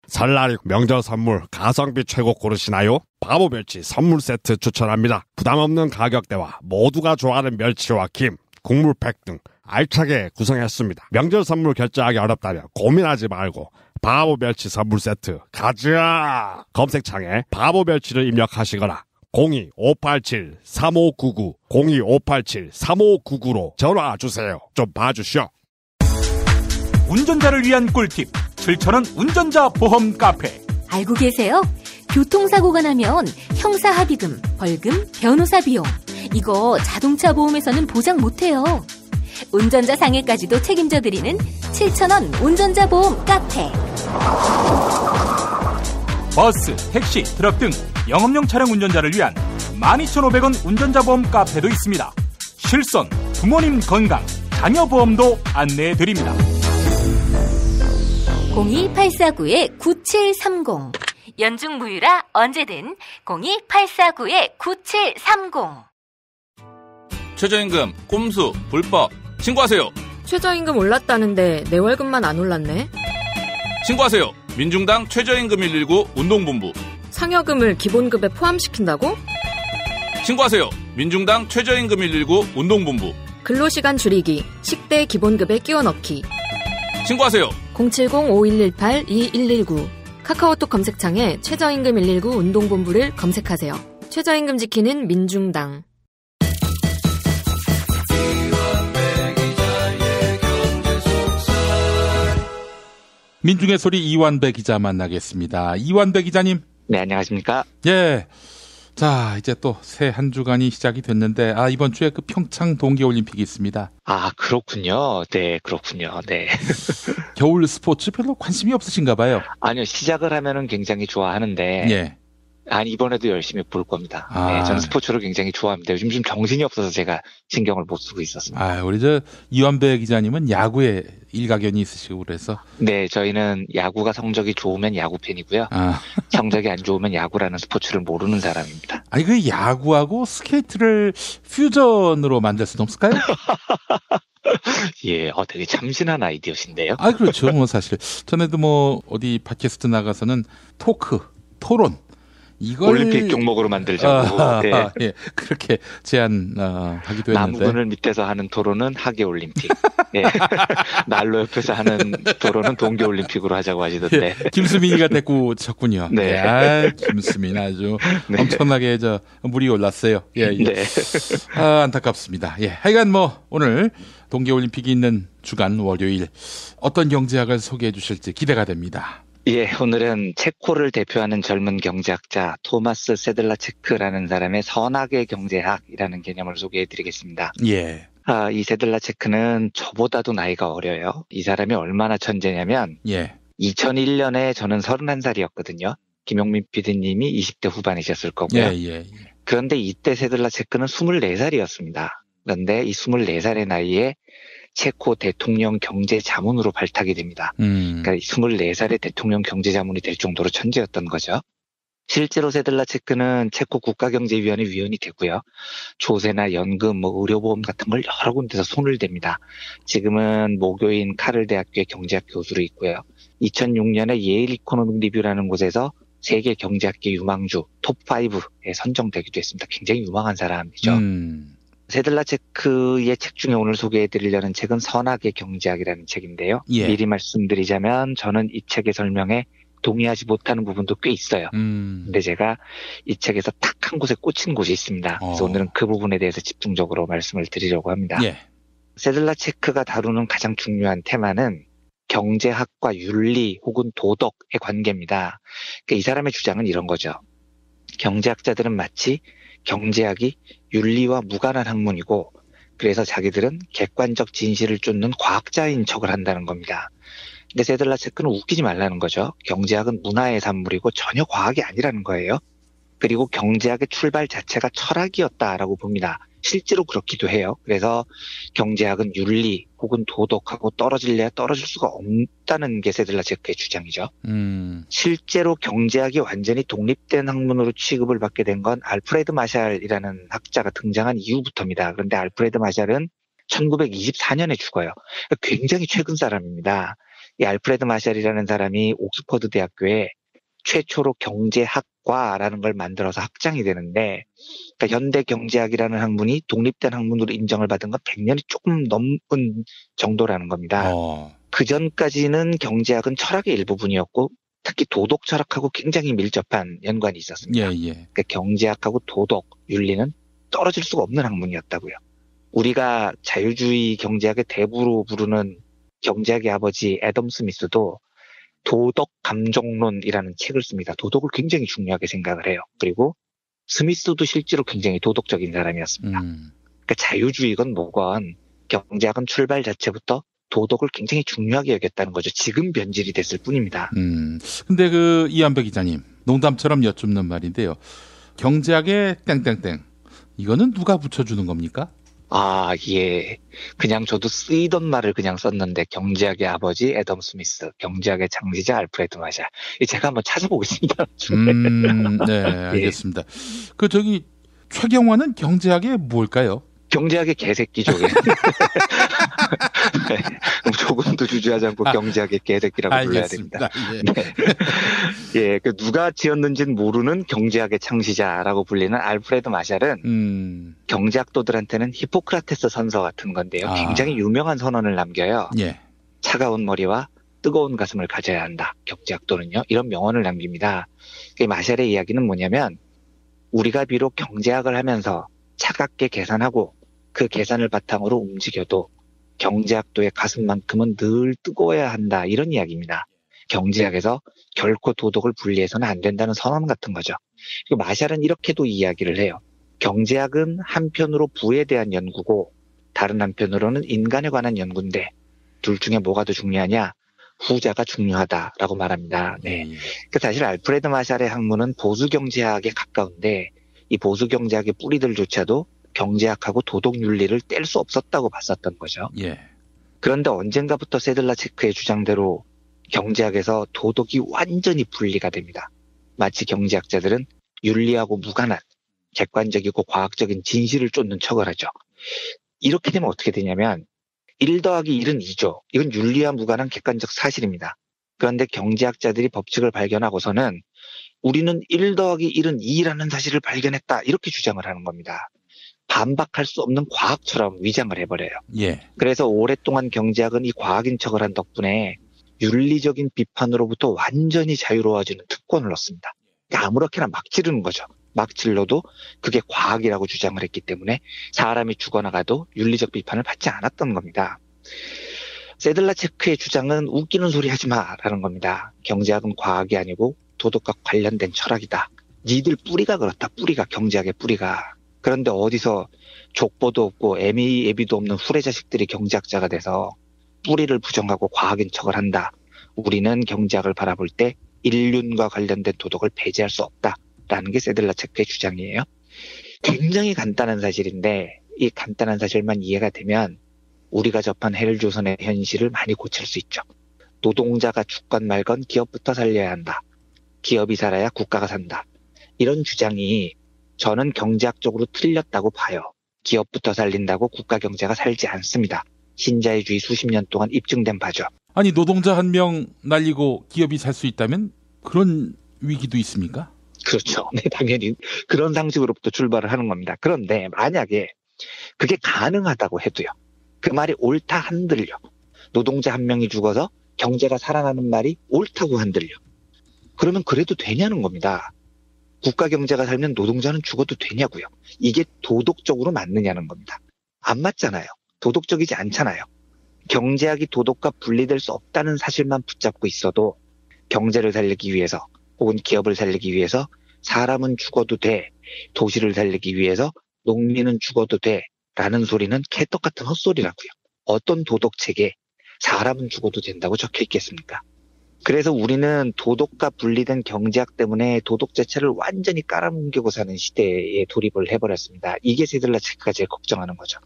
설날이 명절 선물 가성비 최고 고르시나요? 바보 멸치 선물 세트 추천합니다. 부담없는 가격대와 모두가 좋아하는 멸치와 김, 국물팩 등 알차게 구성했습니다. 명절 선물 결제하기 어렵다면 고민하지 말고 바보 멸치 선물 세트 가자. 검색창에 바보 멸치를 입력하시거나 02-587-3599 02-587-3599로 전화주세요. 좀 봐주시오. 운전자를 위한 꿀팁 7,000원 운전자 보험 카페. 알고 계세요? 교통사고가 나면 형사합의금, 벌금, 변호사 비용 이거 자동차 보험에서는 보장 못해요. 운전자 상해까지도 책임져드리는 7,000원 운전자 보험 카페. 버스, 택시, 트럭 등 영업용 차량 운전자를 위한 12,500원 운전자 보험 카페도 있습니다. 실손, 부모님 건강, 자녀 보험도 안내해드립니다. 02849-9730 연중 무휴라 언제든 02849-9730. 최저임금, 꼼수, 불법 신고하세요. 최저임금 올랐다는데 내 월급만 안 올랐네. 신고하세요. 민중당 최저임금 119 운동본부. 상여금을 기본급에 포함시킨다고? 신고하세요. 민중당 최저임금 119 운동본부. 근로시간 줄이기, 식대 기본급에 끼워 넣기. 신고하세요. 070-5118-2119 카카오톡 검색창에 최저임금 119 운동본부를 검색하세요. 최저임금 지키는 민중당. 민중의 소리 이완배 기자 만나겠습니다. 이완배 기자님. 네, 안녕하십니까? 예. 자, 이제 또 새 한 주간이 시작이 됐는데, 이번 주에 그 평창 동계올림픽이 있습니다. 그렇군요. 네, 그렇군요. 네. 겨울 스포츠 별로 관심이 없으신가 봐요. 아니요, 시작을 하면은 굉장히 좋아하는데. 예. 아니, 이번에도 열심히 볼 겁니다. 아. 네, 저는 스포츠를 굉장히 좋아합니다. 요즘 좀 정신이 없어서 제가 신경을 못 쓰고 있었습니다. 아, 우리 이완배 기자님은 야구에 일가견이 있으시고 그래서. 네, 저희는 야구가 성적이 좋으면 야구 팬이고요. 성적이 안 좋으면 야구라는 스포츠를 모르는 사람입니다. 아니, 그 야구하고 스케이트를 퓨전으로 만들 수는 없을까요? 예, 되게 참신한 아이디어신데요. 아, 그렇죠. 뭐 사실 전에도 어디 팟캐스트 나가서는 토론 이걸 올림픽 종목으로 만들자고. 네. 예, 그렇게 제안하기도 했는데. 남군을 밑에서 하는 토론은 하계 올림픽. 예. 난로 옆에서 하는 토론은 동계 올림픽으로 하자고 하시던데. 예, 김수민이가 데리고 쳤군요. 네. 김수민 아주 엄청나게 물이 올랐어요. 예. 네. 안타깝습니다. 예. 하여간 오늘 동계 올림픽이 있는 주간 월요일 어떤 경제학을 소개해 주실지 기대가 됩니다. 예, 오늘은 체코를 대표하는 젊은 경제학자 토마스 세들라체크라는 사람의 선악의 경제학이라는 개념을 소개해드리겠습니다. 예. 이 세들라체크는 저보다도 나이가 어려요. 이 사람이 얼마나 천재냐면 2001년에 저는 31살이었거든요. 김용민 PD님이 20대 후반이셨을 거고요. 예. 그런데 이때 세들라체크는 24살이었습니다. 그런데 이 24살의 나이에 체코 대통령 경제 자문으로 발탁이 됩니다. 그러니까 24살의 대통령 경제 자문이 될 정도로 천재였던 거죠. 실제로 세들라체크는 체코 국가경제위원회 위원이 되고요. 조세나 연금, 의료보험 같은 걸 여러 군데서 손을 댑니다. 지금은 모교인 카를 대학교의 경제학 교수로 있고요. 2006년에 예일 이코노믹 리뷰라는 곳에서 세계 경제학계 유망주 톱5에 선정되기도 했습니다. 굉장히 유망한 사람이죠. 세들라체크의 책 중에 오늘 소개해드리려는 책은 선악의 경제학이라는 책인데요. 예. 미리 말씀드리자면 저는 이 책의 설명에 동의하지 못하는 부분도 꽤 있어요. 근데 제가 이 책에서 딱 한 곳에 꽂힌 곳이 있습니다. 그래서 오늘은 그 부분에 대해서 집중적으로 말씀을 드리려고 합니다. 예. 세들라체크가 다루는 가장 중요한 테마는 경제학과 윤리 혹은 도덕의 관계입니다. 그러니까 이 사람의 주장은 이런 거죠. 경제학자들은 마치 경제학이 윤리와 무관한 학문이고 그래서 자기들은 객관적 진실을 쫓는 과학자인 척을 한다는 겁니다. 근데 세들라체크는 웃기지 말라는 거죠. 경제학은 문화의 산물이고 전혀 과학이 아니라는 거예요. 그리고 경제학의 출발 자체가 철학이었다라고 봅니다. 실제로 그렇기도 해요. 그래서 경제학은 윤리 혹은 도덕하고 떨어질래야 떨어질 수가 없다는 게 세들라체크의 주장이죠. 실제로 경제학이 완전히 독립된 학문으로 취급을 받게 된 건 알프레드 마샬이라는 학자가 등장한 이후부터입니다. 그런데 알프레드 마샬은 1924년에 죽어요. 굉장히 최근 사람입니다. 이 알프레드 마샬이라는 사람이 옥스퍼드 대학교에 최초로 경제학과라는 걸 만들어서 학장이 되는데, 그러니까 현대 경제학이라는 학문이 독립된 학문으로 인정을 받은 건 100년이 조금 넘은 정도라는 겁니다. 그 전까지는 경제학은 철학의 일부분이었고 특히 도덕 철학하고 굉장히 밀접한 연관이 있었습니다. 그러니까 경제학하고 도덕, 윤리는 떨어질 수가 없는 학문이었다고요. 우리가 자유주의 경제학의 대부로 부르는 경제학의 아버지 애덤 스미스도 도덕 감정론이라는 책을 씁니다. 도덕을 굉장히 중요하게 생각을 해요. 그리고 스미스도 실제로 굉장히 도덕적인 사람이었습니다. 그러니까 자유주의건 뭐건 경제학은 출발 자체부터 도덕을 굉장히 중요하게 여겼다는 거죠. 지금 변질이 됐을 뿐입니다. 근데 이한배 기자님, 농담처럼 여쭙는 말인데요. 경제학의 땡땡땡, 이거는 누가 붙여주는 겁니까? 예. 그냥 저도 쓰이던 말을 그냥 썼는데 경제학의 아버지 애덤 스미스, 경제학의 창시자 알프레드 마샬. 제가 한번 찾아보겠습니다. 네, 알겠습니다. 최경환은 경제학의 뭘까요? 경제학의 개새끼죠. 조금도 주저하지 않고 경제학의 개새끼라고 불러야 됩니다. 네. 누가 지었는지는 모르는 경제학의 창시자라고 불리는 알프레드 마샬은 경제학도들한테는 히포크라테스 선서 같은 건데요. 굉장히 유명한 선언을 남겨요. 차가운 머리와 뜨거운 가슴을 가져야 한다. 경제학도는요. 이런 명언을 남깁니다. 마샬의 이야기는 뭐냐면 우리가 비록 경제학을 하면서 차갑게 계산하고 그 계산을 바탕으로 움직여도 경제학도의 가슴만큼은 늘 뜨거워야 한다. 이런 이야기입니다. 경제학에서 결코 도덕을 분리해서는 안 된다는 선언 같은 거죠. 그리고 마샬은 이렇게도 이야기를 해요. 경제학은 한편으로 부에 대한 연구고 다른 한편으로는 인간에 관한 연구인데 둘 중에 뭐가 더 중요하냐? 후자가 중요하다라고 말합니다. 네. 그 사실 알프레드 마샬의 학문은 보수 경제학에 가까운데 이 보수 경제학의 뿌리들조차도 경제학하고 도덕 윤리를 뗄 수 없었다고 봤었던 거죠. 예. 그런데 언젠가부터 세들라체크의 주장대로 경제학에서 도덕이 완전히 분리가 됩니다. 마치 경제학자들은 윤리하고 무관한 객관적이고 과학적인 진실을 쫓는 척을 하죠. 이렇게 되면 어떻게 되냐면 1 더하기 1은 2죠. 이건 윤리와 무관한 객관적 사실입니다. 그런데 경제학자들이 법칙을 발견하고서는 우리는 1 더하기 1은 2라는 사실을 발견했다. 이렇게 주장을 하는 겁니다. 반박할 수 없는 과학처럼 위장을 해버려요. 예. 그래서 오랫동안 경제학은 이 과학인 척을 한 덕분에 윤리적인 비판으로부터 완전히 자유로워지는 특권을 얻습니다. 그러니까 아무렇게나 막 지르는 거죠. 막 질러도 그게 과학이라고 주장을 했기 때문에 사람이 죽어나가도 윤리적 비판을 받지 않았던 겁니다. 세들라체크의 주장은 웃기는 소리 하지 마라는 겁니다. 경제학은 과학이 아니고 도덕과 관련된 철학이다. 니들 뿌리가 그렇다. 뿌리가 경제학의 뿌리가. 그런데 어디서 족보도 없고 애미애비도 없는 후레 자식들이 경제학자가 돼서 뿌리를 부정하고 과학인 척을 한다. 우리는 경제학을 바라볼 때 인륜과 관련된 도덕을 배제할 수 없다라는 게 세들라체크의 주장이에요. 굉장히 간단한 사실인데 이 간단한 사실만 이해가 되면 우리가 접한 헬조선의 현실을 많이 고칠 수 있죠. 노동자가 죽건 말건 기업부터 살려야 한다. 기업이 살아야 국가가 산다. 이런 주장이 저는 경제학적으로 틀렸다고 봐요. 기업부터 살린다고 국가 경제가 살지 않습니다. 신자유주의 수십 년 동안 입증된 바죠. 아니 노동자 한 명 날리고 기업이 살 수 있다면 그런 위기도 있습니까? 그렇죠. 네, 당연히 그런 상식으로부터 출발을 하는 겁니다. 그런데 만약에 그게 가능하다고 해도요. 그 말이 옳다 한들요. 노동자 한 명이 죽어서 경제가 살아나는 말이 옳다고 한들요. 그러면 그래도 되냐는 겁니다. 국가 경제가 살면 노동자는 죽어도 되냐고요. 이게 도덕적으로 맞느냐는 겁니다. 안 맞잖아요. 도덕적이지 않잖아요. 경제학이 도덕과 분리될 수 없다는 사실만 붙잡고 있어도 경제를 살리기 위해서 혹은 기업을 살리기 위해서 사람은 죽어도 돼. 도시를 살리기 위해서 농민은 죽어도 돼. 라는 소리는 개떡같은 헛소리라고요. 어떤 도덕책에 사람은 죽어도 된다고 적혀 있겠습니까? 그래서 우리는 도덕과 분리된 경제학 때문에 도덕 자체를 완전히 깔아뭉개고 사는 시대에 돌입을 해버렸습니다. 이게 세들라체크가 제일 걱정하는 거죠.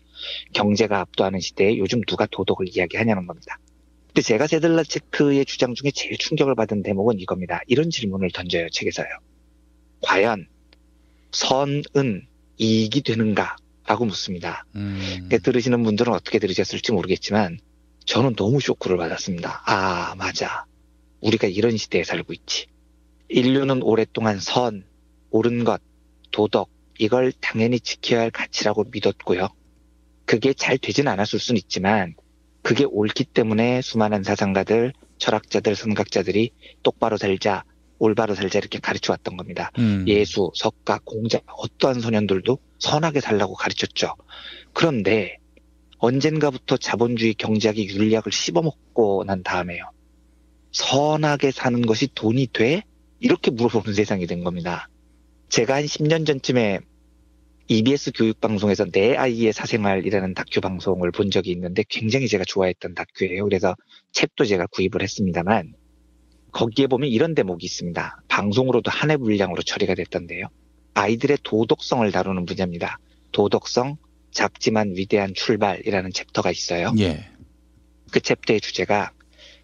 경제가 압도하는 시대에 요즘 누가 도덕을 이야기하냐는 겁니다. 근데 제가 세들라체크의 주장 중에 제일 충격을 받은 대목은 이겁니다. 이런 질문을 던져요, 책에서요. 과연 선은 이익이 되는가? 라고 묻습니다. 그러니까 들으시는 분들은 어떻게 들으셨을지 모르겠지만 저는 너무 쇼크를 받았습니다. 아, 맞아. 우리가 이런 시대에 살고 있지. 인류는 오랫동안 선, 옳은 것, 도덕 이걸 당연히 지켜야 할 가치라고 믿었고요. 그게 잘 되진 않았을 수는 있지만 그게 옳기 때문에 수많은 사상가들, 철학자들, 선각자들이 똑바로 살자, 올바로 살자 이렇게 가르쳐 왔던 겁니다. 예수, 석가, 공자 어떠한 소년들도 선하게 살라고 가르쳤죠. 그런데 언젠가부터 자본주의 경제학이 윤리학을 씹어먹고 난 다음에요. 선하게 사는 것이 돈이 돼? 이렇게 물어보는 세상이 된 겁니다. 제가 한 10년 전쯤에 EBS 교육방송에서 내 아이의 사생활이라는 다큐 방송을 본 적이 있는데 굉장히 제가 좋아했던 다큐예요. 그래서 책도 제가 구입을 했습니다만 거기에 보면 이런 대목이 있습니다. 방송으로도 한 해 분량으로 처리가 됐던데요. 아이들의 도덕성을 다루는 분야입니다. 도덕성, 작지만 위대한 출발이라는 챕터가 있어요. 예. 그 챕터의 주제가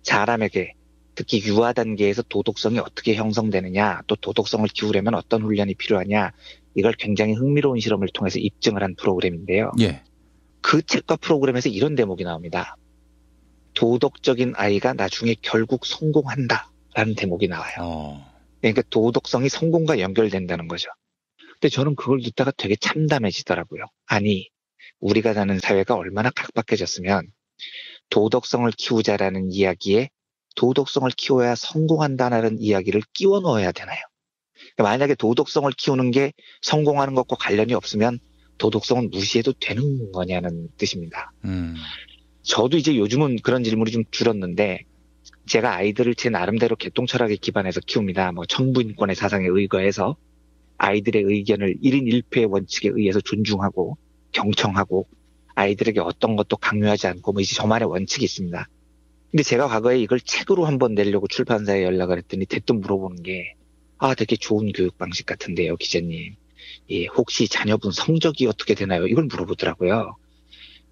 사람에게 특히 유아 단계에서 도덕성이 어떻게 형성되느냐, 또 도덕성을 키우려면 어떤 훈련이 필요하냐, 이걸 굉장히 흥미로운 실험을 통해서 입증을 한 프로그램인데요. 예. 그 책과 프로그램에서 이런 대목이 나옵니다. 도덕적인 아이가 나중에 결국 성공한다라는 대목이 나와요. 그러니까 도덕성이 성공과 연결된다는 거죠. 근데 저는 그걸 듣다가 되게 참담해지더라고요. 아니, 우리가 사는 사회가 얼마나 각박해졌으면 도덕성을 키우자라는 이야기에 도덕성을 키워야 성공한다는 이야기를 끼워 넣어야 되나요? 만약에 도덕성을 키우는 게 성공하는 것과 관련이 없으면 도덕성은 무시해도 되는 거냐는 뜻입니다. 저도 이제 요즘은 그런 질문이 좀 줄었는데 제가 아이들을 제 나름대로 개똥철학에 기반해서 키웁니다. 뭐 청부인권의 사상에 의거해서 아이들의 의견을 1인 1표의 원칙에 의해서 존중하고 경청하고 아이들에게 어떤 것도 강요하지 않고 뭐 이제 저만의 원칙이 있습니다. 근데 제가 과거에 이걸 책으로 한번 내려고 출판사에 연락을 했더니 대뜸 물어보는 게 되게 좋은 교육 방식 같은데요, 기자님. 예, 혹시 자녀분 성적이 어떻게 되나요? 이걸 물어보더라고요.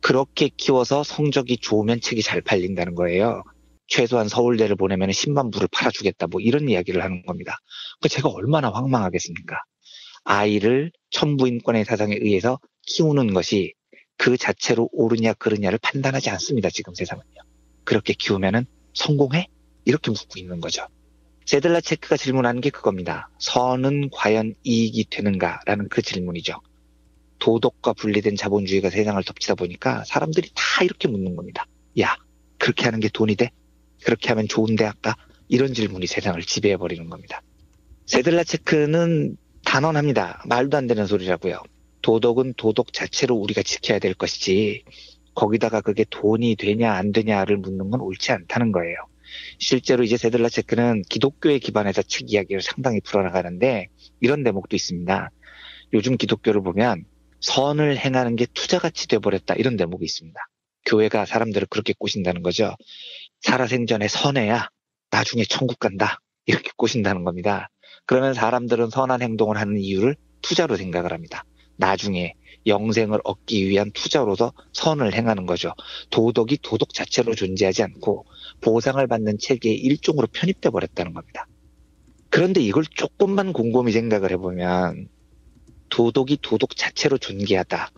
그렇게 키워서 성적이 좋으면 책이 잘 팔린다는 거예요. 최소한 서울대를 보내면 10만 부를 팔아주겠다, 뭐 이런 이야기를 하는 겁니다. 그러니까 제가 얼마나 황망하겠습니까? 아이를 천부인권의 사상에 의해서 키우는 것이 그 자체로 옳으냐 그르냐를 판단하지 않습니다. 지금 세상은요. 그렇게 키우면은 성공해? 이렇게 묻고 있는 거죠. 세들라체크가 질문하는 게 그겁니다. 선은 과연 이익이 되는가라는 그 질문이죠. 도덕과 분리된 자본주의가 세상을 덮치다 보니까 사람들이 다 이렇게 묻는 겁니다. 야, 그렇게 하는 게 돈이 돼? 그렇게 하면 좋은 대학 가? 이런 질문이 세상을 지배해버리는 겁니다. 세들라체크는 단언합니다. 말도 안 되는 소리라고요. 도덕은 도덕 자체로 우리가 지켜야 될 것이지 거기다가 그게 돈이 되냐 안 되냐를 묻는 건 옳지 않다는 거예요. 실제로 이제 세들라체크는 기독교에 기반해서 책 이야기를 상당히 풀어나가는데 이런 대목도 있습니다. 요즘 기독교를 보면 선을 행하는 게 투자같이 돼버렸다 이런 대목이 있습니다. 교회가 사람들을 그렇게 꼬신다는 거죠. 살아생전에 선해야 나중에 천국 간다 이렇게 꼬신다는 겁니다. 그러면 사람들은 선한 행동을 하는 이유를 투자로 생각을 합니다. 나중에 영생을 얻기 위한 투자로서 선을 행하는 거죠. 도덕이 도덕 자체로 존재하지 않고 보상을 받는 체계의 일종으로 편입돼 버렸다는 겁니다. 그런데 이걸 조금만 곰곰이 생각을 해보면 도덕이 도덕 자체로 존귀하다.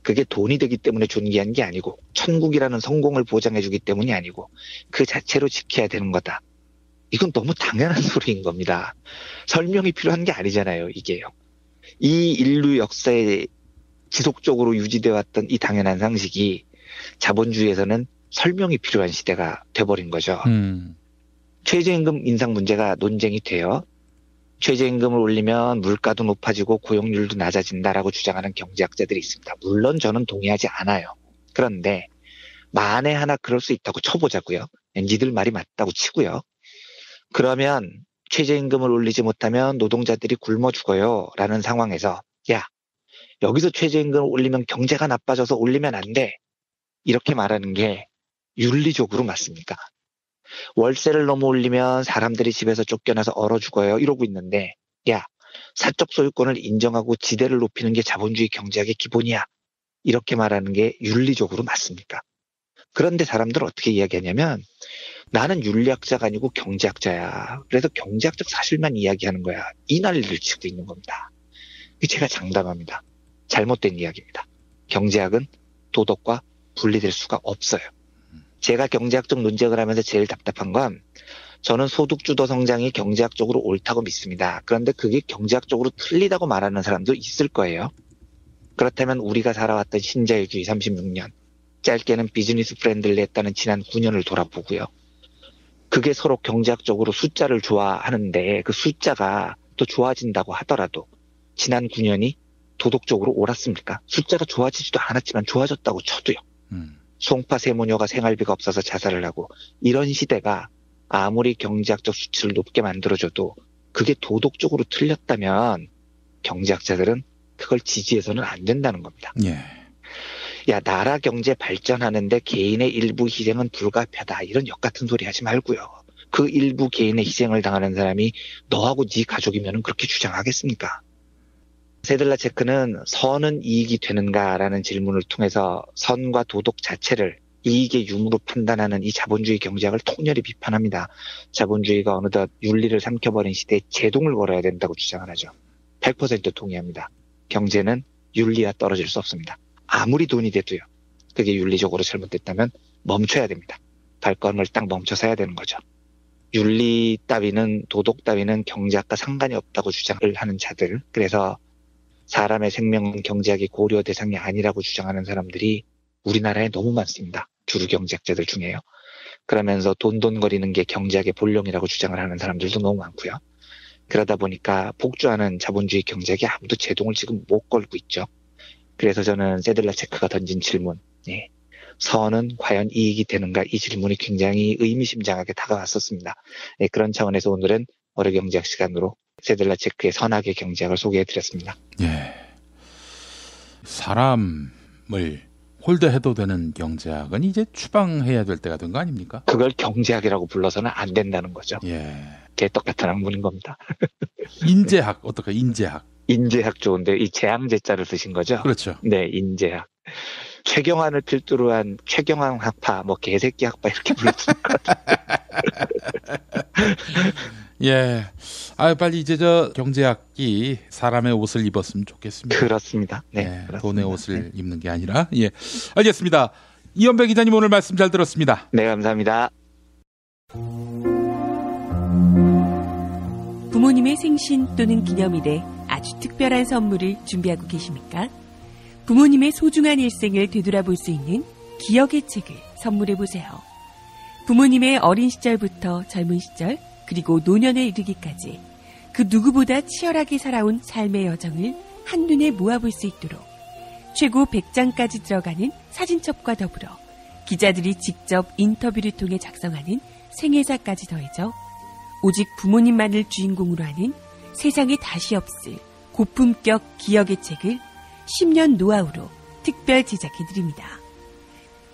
그게 돈이 되기 때문에 존귀한 게 아니고 천국이라는 성공을 보장해주기 때문이 아니고 그 자체로 지켜야 되는 거다. 이건 너무 당연한 소리인 겁니다. 설명이 필요한 게 아니잖아요, 이게요. 이 인류 역사에 지속적으로 유지되어 왔던 이 당연한 상식이 자본주의에서는 설명이 필요한 시대가 돼버린 거죠. 최저임금 인상 문제가 논쟁이 돼요. 최저임금을 올리면 물가도 높아지고 고용률도 낮아진다라고 주장하는 경제학자들이 있습니다. 물론 저는 동의하지 않아요. 그런데 만에 하나 그럴 수 있다고 쳐보자고요. 니들 말이 맞다고 치고요. 그러면 최저임금을 올리지 못하면 노동자들이 굶어 죽어요 라는 상황에서 야, 여기서 최저임금을 올리면 경제가 나빠져서 올리면 안 돼. 이렇게 말하는 게 윤리적으로 맞습니까? 월세를 너무 올리면 사람들이 집에서 쫓겨나서 얼어 죽어요. 이러고 있는데 야, 사적 소유권을 인정하고 지대를 높이는 게 자본주의 경제학의 기본이야. 이렇게 말하는 게 윤리적으로 맞습니까? 그런데 사람들은 어떻게 이야기하냐면 나는 윤리학자가 아니고 경제학자야. 그래서 경제학적 사실만 이야기하는 거야. 이 난리를 치고 있는 겁니다. 제가 장담합니다. 잘못된 이야기입니다. 경제학은 도덕과 분리될 수가 없어요. 제가 경제학적 논쟁을 하면서 제일 답답한 건 저는 소득주도 성장이 경제학적으로 옳다고 믿습니다. 그런데 그게 경제학적으로 틀리다고 말하는 사람도 있을 거예요. 그렇다면 우리가 살아왔던 신자유주의 36년, 짧게는 비즈니스 프렌들리 했다는 지난 9년을 돌아보고요. 그게 서로 경제학적으로 숫자를 좋아하는데 그 숫자가 또 좋아진다고 하더라도 지난 9년이 도덕적으로 옳았습니까? 숫자가 좋아지지도 않았지만 좋아졌다고 쳐도요. 송파 세모녀가 생활비가 없어서 자살을 하고 이런 시대가 아무리 경제학적 수치를 높게 만들어줘도 그게 도덕적으로 틀렸다면 경제학자들은 그걸 지지해서는 안 된다는 겁니다. 예. 야, 나라 경제 발전하는데 개인의 일부 희생은 불가피하다. 이런 역같은 소리 하지 말고요. 그 일부 개인의 희생을 당하는 사람이 너하고 네 가족이면 그렇게 주장하겠습니까? 세들라체크는 선은 이익이 되는가라는 질문을 통해서 선과 도덕 자체를 이익의 유무로 판단하는 이 자본주의 경제학을 통렬히 비판합니다. 자본주의가 어느덧 윤리를 삼켜버린 시대에 제동을 걸어야 된다고 주장을 하죠. 100% 동의합니다. 경제는 윤리와 떨어질 수 없습니다. 아무리 돈이 돼도요. 그게 윤리적으로 잘못됐다면 멈춰야 됩니다. 발걸음을 딱 멈춰서 해야 되는 거죠. 윤리 따위는 도덕 따위는 경제학과 상관이 없다고 주장을 하는 자들, 그래서 사람의 생명은 경제학의 고려 대상이 아니라고 주장하는 사람들이 우리나라에 너무 많습니다. 주류 경제학자들 중에요. 그러면서 돈돈거리는 게 경제학의 본령이라고 주장을 하는 사람들도 너무 많고요. 그러다 보니까 복주하는 자본주의 경제학에 아무도 제동을 지금 못 걸고 있죠. 그래서 저는 세들라체크가 던진 질문, 선은 과연 이익이 되는가, 이 질문이 굉장히 의미심장하게 다가왔었습니다. 그런 차원에서 오늘은 월요경제학 시간으로 세들라체크의 선악의 경제학을 소개해드렸습니다. 예. 사람을 홀대해도 되는 경제학은 이제 추방해야 될 때가 된 거 아닙니까? 그걸 경제학이라고 불러서는 안 된다는 거죠. 예. 개떡같은 학문인 겁니다. 인재학 어떨까? 인재학. 인재학 좋은데 이 재앙제자를 쓰신 거죠? 그렇죠. 네, 인재학. 최경환을 필두로 한 최경환 학파, 뭐 개새끼 학파 이렇게 불렀을 것 같아요. 예. 빨리 이제 저 경제학이 사람의 옷을 입었으면 좋겠습니다. 그렇습니다. 네. 그렇습니다. 돈의 옷을 입는 게 아니라. 예. 알겠습니다. 이현배 기자님 오늘 말씀 잘 들었습니다. 네, 감사합니다. 부모님의 생신 또는 기념일에 아주 특별한 선물을 준비하고 계십니까? 부모님의 소중한 일생을 되돌아볼 수 있는 기억의 책을 선물해보세요. 부모님의 어린 시절부터 젊은 시절 그리고 노년에 이르기까지 그 누구보다 치열하게 살아온 삶의 여정을 한눈에 모아볼 수 있도록 최고 100장까지 들어가는 사진첩과 더불어 기자들이 직접 인터뷰를 통해 작성하는 생애사까지 더해져 오직 부모님만을 주인공으로 하는 세상에 다시 없을 고품격 기억의 책을 10년 노하우로 특별 제작해드립니다.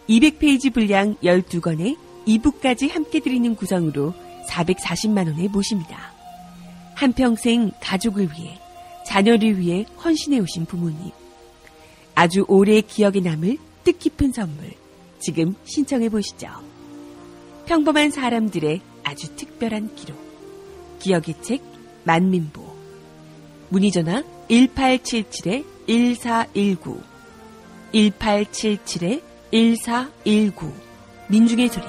200페이지 분량 12권에 2부까지 함께 드리는 구성으로 440만 원에 모십니다. 한평생 가족을 위해, 자녀를 위해 헌신해 오신 부모님. 아주 오래 기억에 남을 뜻깊은 선물. 지금 신청해 보시죠. 평범한 사람들의 아주 특별한 기록. 기억의 책 만민보. 문의전화 1877-1419 1877-1419 민중의 소리.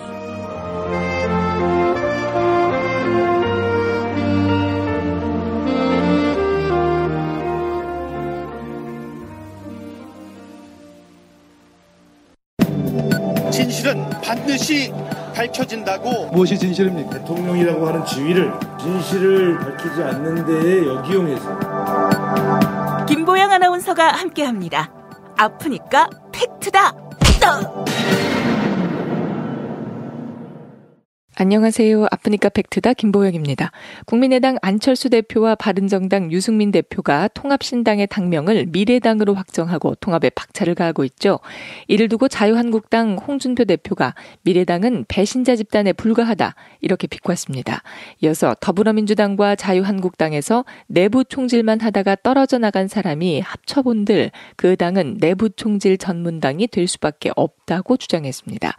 진실은 반드시 밝혀진다고. 무엇이 진실입니까? 대통령이라고 하는 지위를 진실을 밝히지 않는 데에 역이용해서. 김보영 아나운서가 함께합니다. 아프니까 팩트다. 안녕하세요. 아프니까 팩트다 김보영입니다. 국민의당 안철수 대표와 바른정당 유승민 대표가 통합신당의 당명을 미래당으로 확정하고 통합에 박차를 가하고 있죠. 이를 두고 자유한국당 홍준표 대표가 미래당은 배신자 집단에 불과하다 이렇게 비꼬았습니다. 이어서 더불어민주당과 자유한국당에서 내부 총질만 하다가 떨어져 나간 사람이 합쳐본들 그 당은 내부 총질 전문당이 될 수밖에 없다고 주장했습니다.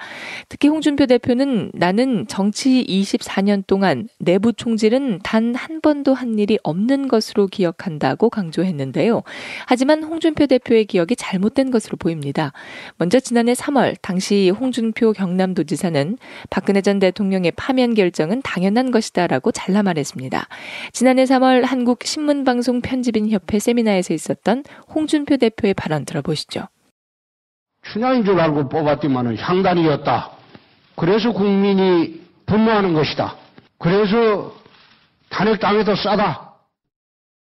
특히 홍준표 대표는 나는 정치 24년 동안 내부 총질은 단 한 번도 한 일이 없는 것으로 기억한다고 강조했는데요. 하지만 홍준표 대표의 기억이 잘못된 것으로 보입니다. 먼저 지난해 3월 당시 홍준표 경남도지사는 박근혜 전 대통령의 파면 결정은 당연한 것이다라고 잘라 말했습니다. 지난해 3월 한국신문방송편집인협회 세미나에서 있었던 홍준표 대표의 발언 들어보시죠. 춘향인 줄 알고 뽑았더만은 향단이었다. 그래서 국민이 분노하는 것이다. 그래서 탄핵 땅에도 싸다.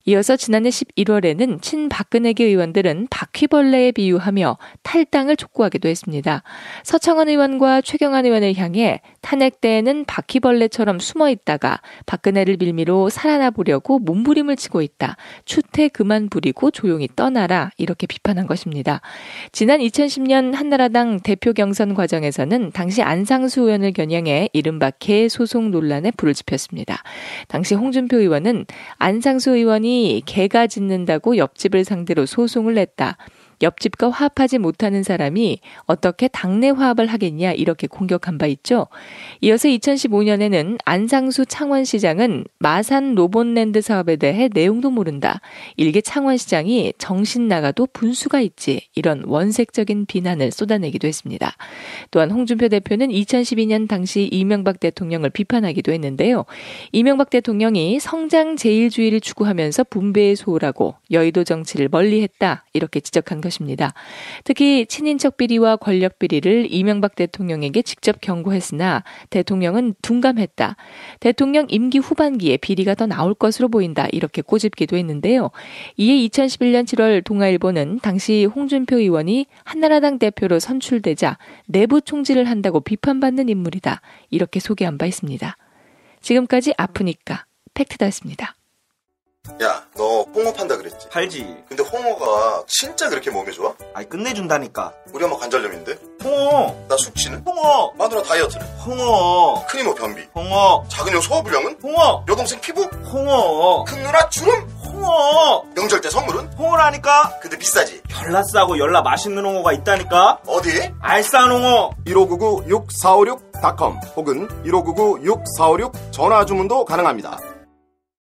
이어서 지난해 11월에는 친박근혜계 의원들은 바퀴벌레에 비유하며 탈당을 촉구하기도 했습니다. 서청원 의원과 최경환 의원을 향해 탄핵 때에는 바퀴벌레처럼 숨어 있다가 박근혜를 빌미로 살아나 보려고 몸부림을 치고 있다. 추태 그만 부리고 조용히 떠나라. 이렇게 비판한 것입니다. 지난 2010년 한나라당 대표 경선 과정에서는 당시 안상수 의원을 겨냥해 이른바 개소송 논란에 불을 지폈습니다. 당시 홍준표 의원은 안상수 의원이 개가 짖는다고 옆집을 상대로 소송을 냈다. 옆집과 화합하지 못하는 사람이 어떻게 당내 화합을 하겠냐 이렇게 공격한 바 있죠. 이어서 2015년에는 안상수 창원시장은 마산 로봇랜드 사업에 대해 내용도 모른다. 일개 창원시장이 정신 나가도 분수가 있지. 이런 원색적인 비난을 쏟아내기도 했습니다. 또한 홍준표 대표는 2012년 당시 이명박 대통령을 비판하기도 했는데요. 이명박 대통령이 성장 제일주의를 추구하면서 분배에 소홀하고 여의도 정치를 멀리했다. 이렇게 지적한 것입니다. 특히 친인척 비리와 권력 비리를 이명박 대통령에게 직접 경고했으나 대통령은 둔감했다. 대통령 임기 후반기에 비리가 더 나올 것으로 보인다. 이렇게 꼬집기도 했는데요. 이에 2011년 7월 동아일보는 당시 홍준표 의원이 한나라당 대표로 선출되자 내부 총질을 한다고 비판받는 인물이다. 이렇게 소개한 바 있습니다. 지금까지 아프니까 팩트다였습니다. 야, 너 홍어 판다 그랬지? 팔지. 근데 홍어가 진짜 그렇게 몸에 좋아? 아니, 끝내준다니까. 우리 엄마 관절염인데? 홍어. 나 숙취는? 홍어. 마누라 다이어트는? 홍어. 큰 이모 변비? 홍어. 작은 형 소화불량은? 홍어. 여동생 피부? 홍어. 큰 누나 주름? 홍어. 명절 때 선물은? 홍어라니까. 근데 비싸지? 열라 싸고 열라 맛있는 홍어가 있다니까. 어디? 알싸한 홍어. 1599-6456.com 혹은 1599-6456 전화 주문도 가능합니다.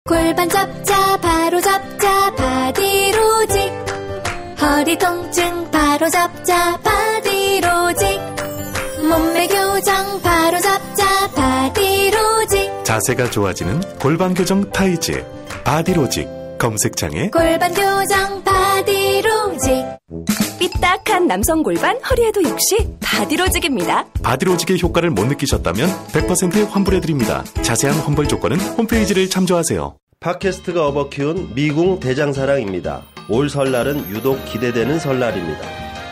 골반 잡자 바로 잡자 바디로직, 허리 통증 바로 잡자 바디로직, 몸매 교정 바로 잡자 바디로직, 자세가 좋아지는 골반 교정 타이즈 바디로직. 검색창에 골반 교정 바디로직. 삐딱한 남성 골반, 허리에도 역시 바디로직입니다. 바디로직의 효과를 못 느끼셨다면 100% 환불해드립니다. 자세한 환불 조건은 홈페이지를 참조하세요. 팟캐스트가 업어키운 미궁 대장사랑입니다. 올 설날은 유독 기대되는 설날입니다.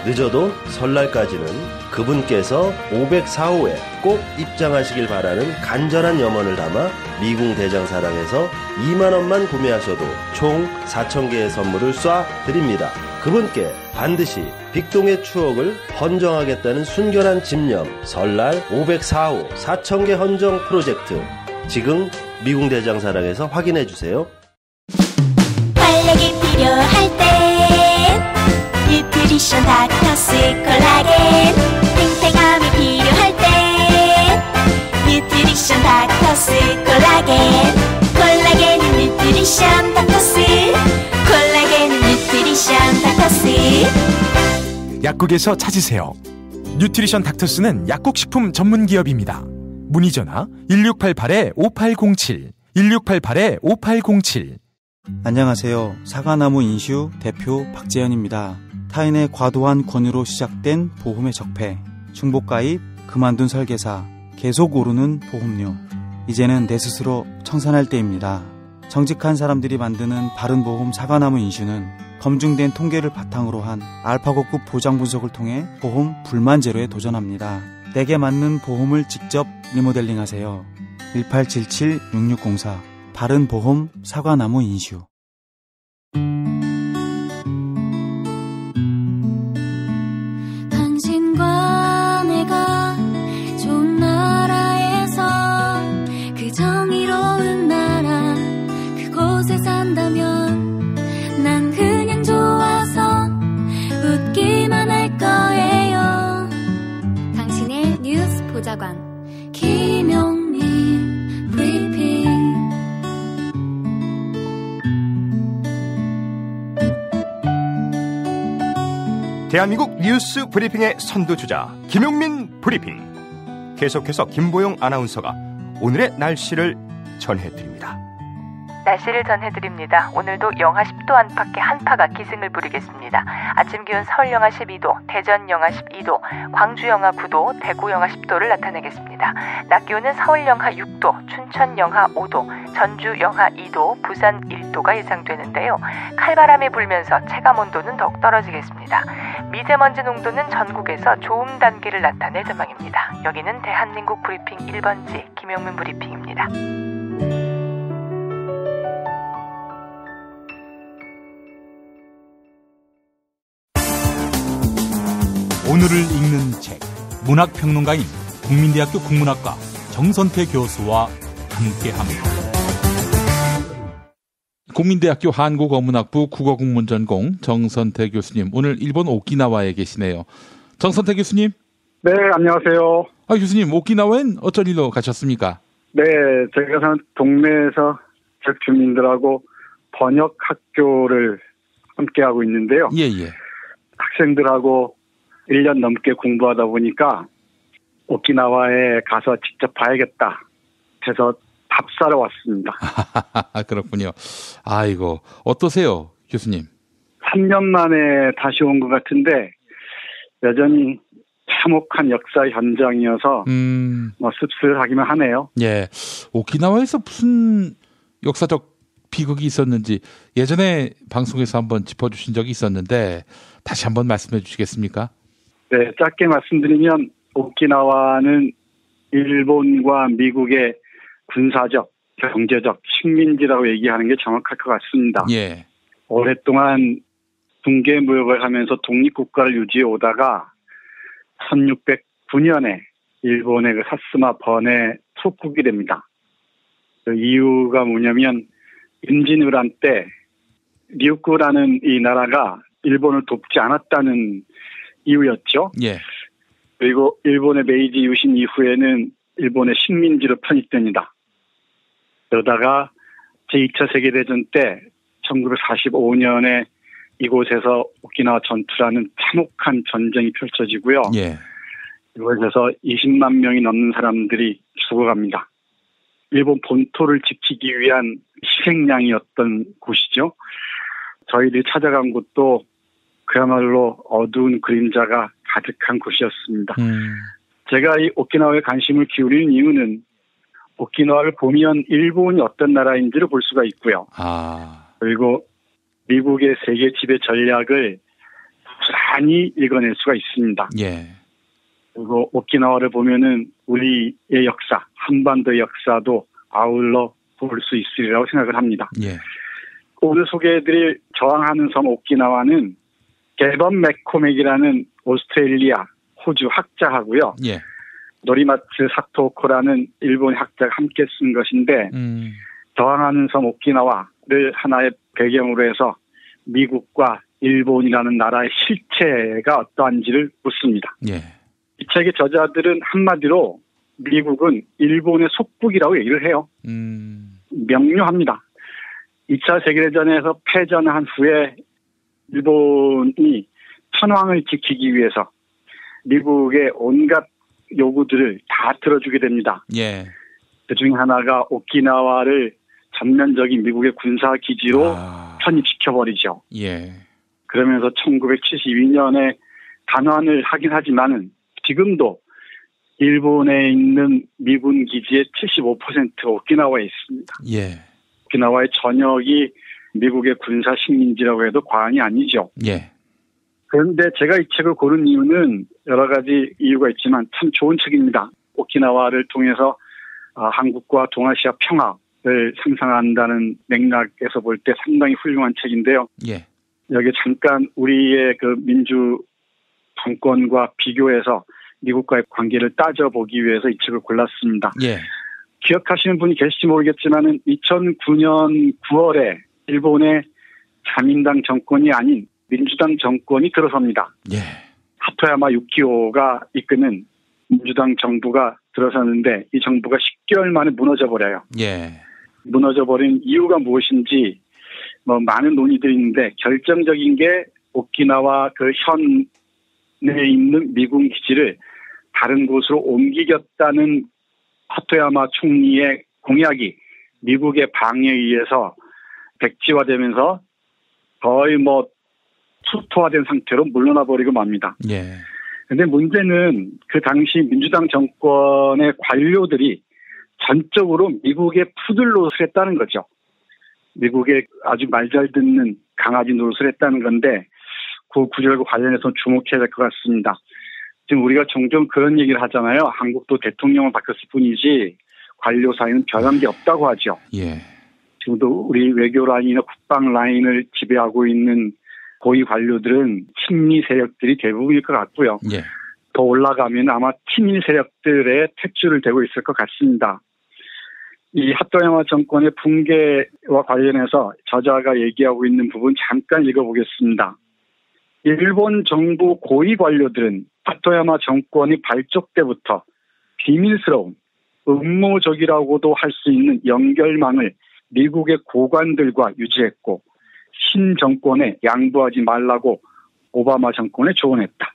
늦어도 설날까지는 그분께서 504호에 꼭 입장하시길 바라는 간절한 염원을 담아 미궁 대장사랑에서 2만원만 구매하셔도 총 4,000개의 선물을 쏴드립니다. 그분께 반드시 빅동의 추억을 헌정하겠다는 순결한 집념, 설날 504호 4,000개 헌정 프로젝트, 지금 미궁 대장사랑에서 확인해주세요. 활력이 필요할 땐 뉴트리션 닥터스 콜라겐, 탱탱함이 필요할 땐 뉴트리션 닥터스 콜라겐, 콜라겐은 뉴트리션 닥터스, 콜라겐은 뉴트리션 닥터스. 약국에서 찾으세요. 뉴트리션 닥터스는 약국식품 전문기업입니다. 문의전화 1688-5807, 1688-5807. 안녕하세요. 사과나무 인슈 대표 박재현입니다. 타인의 과도한 권유로 시작된 보험의 적폐, 중복가입, 그만둔 설계사, 계속 오르는 보험료. 이제는 내 스스로 청산할 때입니다. 정직한 사람들이 만드는 바른보험 사과나무 인슈는 검증된 통계를 바탕으로 한 알파고급 보장 분석을 통해 보험 불만 제로에 도전합니다. 내게 맞는 보험을 직접 리모델링하세요. 1877-6604 바른보험 사과나무 인슈. 당신과 내가 좋은 나라에서, 그 정의로운 나라 그곳에 산다면 난 그냥 좋아서 웃기만 할 거예요. 당신의 뉴스 보좌관 김용민 브리핑. 대한민국 뉴스 브리핑의 선두주자 김용민 브리핑. 계속해서 김보영 아나운서가 오늘의 날씨를 전해드립니다. 날씨를 전해드립니다. 오늘도 영하 10도 안팎의 한파가 기승을 부리겠습니다. 아침 기온 서울 영하 12도, 대전 영하 12도, 광주 영하 9도, 대구 영하 10도를 나타내겠습니다. 낮 기온은 서울 영하 6도, 춘천 영하 5도, 전주 영하 2도, 부산 1도가 예상되는데요. 칼바람이 불면서 체감온도는 더욱 떨어지겠습니다. 미세먼지 농도는 전국에서 좋음 단계를 나타낼 전망입니다. 여기는 대한민국 브리핑 1번지 김용민 브리핑입니다. 오늘을 읽는 책, 문학평론가인 국민대학교 국문학과 정선태 교수와 함께합니다. 국민대학교 한국어문학부 국어국문전공 정선태 교수님, 오늘 일본 오키나와에 계시네요. 정선태 교수님. 네, 안녕하세요. 교수님, 오키나와엔 어쩐 일로 가셨습니까? 네, 저희가 사는 동네에서 지역 주민들하고 번역 학교를 함께하고 있는데요. 예. 학생들하고 1년 넘게 공부하다 보니까 오키나와에 가서 직접 봐야겠다 해서 밥 사러 왔습니다. 그렇군요. 아이고, 어떠세요, 교수님? 3년 만에 다시 온 것 같은데 여전히 참혹한 역사 현장이어서 씁쓸하기만 하네요. 예, 오키나와에서 무슨 역사적 비극이 있었는지 예전에 방송에서 한번 짚어주신 적이 있었는데 다시 한번 말씀해 주시겠습니까? 네, 짧게 말씀드리면 오키나와는 일본과 미국의 군사적, 경제적 식민지라고 얘기하는 게 정확할 것 같습니다. 예. 오랫동안 붕괴무역을 하면서 독립국가를 유지해 오다가 1609년에 일본의 그 사스마 번에 속국이 됩니다. 그 이유가 뭐냐면 임진왜란 때 리우쿠라는 이 나라가 일본을 돕지 않았다는 이유였죠. 예. 그리고 일본의 메이지 유신 이후에는 일본의 식민지로 편입됩니다. 그러다가 제2차 세계대전 때 1945년에 이곳에서 오키나와 전투라는 참혹한 전쟁이 펼쳐지고요. 예. 이곳에서 20만 명이 넘는 사람들이 죽어갑니다. 일본 본토를 지키기 위한 희생양이었던 곳이죠. 저희들이 찾아간 곳도 그야말로 어두운 그림자가 가득한 곳이었습니다. 제가 이 오키나와에 관심을 기울이는 이유는 오키나와를 보면 일본이 어떤 나라인지를 볼 수가 있고요. 그리고 미국의 세계 지배 전략을 고스란히 읽어낼 수가 있습니다. 예. 그리고 오키나와를 보면은 우리의 역사, 한반도의 역사도 아울러 볼 수 있으리라고 생각을 합니다. 예. 오늘 소개해드릴 저항하는 섬 오키나와는 갤번 맥코맥이라는 오스트레일리아, 호주 학자하고요. 예. 노리마츠 사토코라는 일본 학자가 함께 쓴 것인데 저항하는 섬 오키나와를 하나의 배경으로 해서 미국과 일본이라는 나라의 실체가 어떠한지를 묻습니다. 예. 이 책의 저자들은 한마디로 미국은 일본의 속국이라고 얘기를 해요. 명료합니다. 2차 세계대전에서 패전한 후에 일본이 천황을 지키기 위해서 미국의 온갖 요구들을 다 들어주게 됩니다. 예. 그 중에 하나가 오키나와를 전면적인 미국의 군사기지로 편입시켜버리죠. 예. 그러면서 1972년에 단환을 하긴 하지만은 지금도 일본에 있는 미군 기지의 75%가 오키나와에 있습니다. 예. 오키나와의 전역이 미국의 군사 식민지라고 해도 과언이 아니죠. 예. 그런데 제가 이 책을 고른 이유는 여러 가지 이유가 있지만 참 좋은 책입니다. 오키나와를 통해서 한국과 동아시아 평화를 상상한다는 맥락에서 볼 때 상당히 훌륭한 책인데요. 예. 여기 잠깐 우리의 그 민주 정권과 비교해서 미국과의 관계를 따져보기 위해서 이 책을 골랐습니다. 예. 기억하시는 분이 계실지 모르겠지만은 2009년 9월에 일본의 자민당 정권이 아닌 민주당 정권이 들어섭니다. 예. 하토야마 유키오가 이끄는 민주당 정부가 들어섰는데 이 정부가 10개월 만에 무너져 버려요. 예. 무너져 버린 이유가 무엇인지 많은 논의들이 있는데 결정적인 게 오키나와 그 현에 있는 미군 기지를 다른 곳으로 옮기겠다는 하토야마 총리의 공약이 미국의 방해에 의해서 백지화되면서 거의 수토화된 상태로 물러나 버리고 맙니다. 예. 근데 문제는 그 당시 민주당 정권의 관료들이 전적으로 미국의 푸들 노릇을 했다는 거죠. 미국의 아주 말 잘 듣는 강아지 노릇을 했다는 건데 그 구절과 관련해서 주목해야 될 것 같습니다. 지금 우리가 종종 그런 얘기를 하잖아요. 한국도 대통령을 바뀌었을 뿐이지 관료 사이는 변한 게 없다고 하죠. 예. 지금도 우리 외교 라인이나 국방 라인을 지배하고 있는 고위 관료들은 친미 세력들이 대부분일 것 같고요. 예. 더 올라가면 아마 친일 세력들의 탯줄을 대고 있을 것 같습니다. 이 하토야마 정권의 붕괴와 관련해서 저자가 얘기하고 있는 부분 잠깐 읽어보겠습니다. 일본 정부 고위 관료들은 하토야마 정권이 발족 때부터 비밀스러운 음모적이라고도 할 수 있는 연결망을 미국의 고관들과 유지했고 신 정권에 양보하지 말라고 오바마 정권에 조언했다.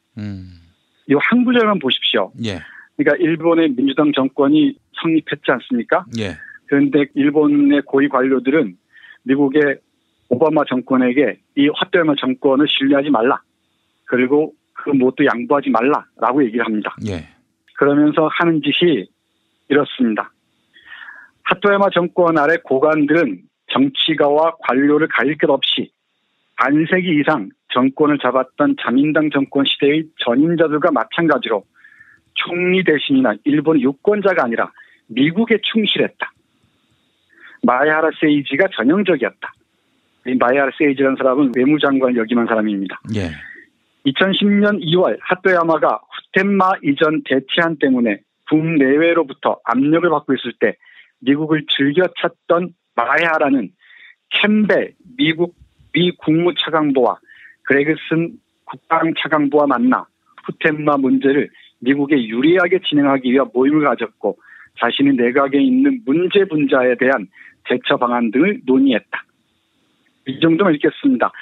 이 한 구절만 보십시오. 예. 그러니까 일본의 민주당 정권이 성립했지 않습니까? 예. 그런데 일본의 고위 관료들은 미국의 오바마 정권에게 이 하토야마 정권을 신뢰하지 말라. 그리고 그 무엇도 양보하지 말라라고 얘기를 합니다. 예. 그러면서 하는 짓이 이렇습니다. 하토야마 정권 아래 고관들은 정치가와 관료를 가릴 것 없이 반세기 이상 정권을 잡았던 자민당 정권 시대의 전임자들과 마찬가지로 총리 대신이나 일본 유권자가 아니라 미국에 충실했다. 마야하라 세이지가 전형적이었다. 이 마야하라 세이지라는 사람은 외무장관을 역임한 사람입니다. 예. 2010년 2월 하토야마가 후텐마 이전 대치안 때문에 북내외로부터 압력을 받고 있을 때 미국을 즐겨 찾던 마야하라는 캠벨 미 국무차관보와 그레그슨 국방차관보와 만나 후텐마 문제를 미국에 유리하게 진행하기 위한 모임을 가졌고 자신의 내각에 있는 문제 분자에 대한 대처 방안 등을 논의했다. 이 정도만 읽겠습니다.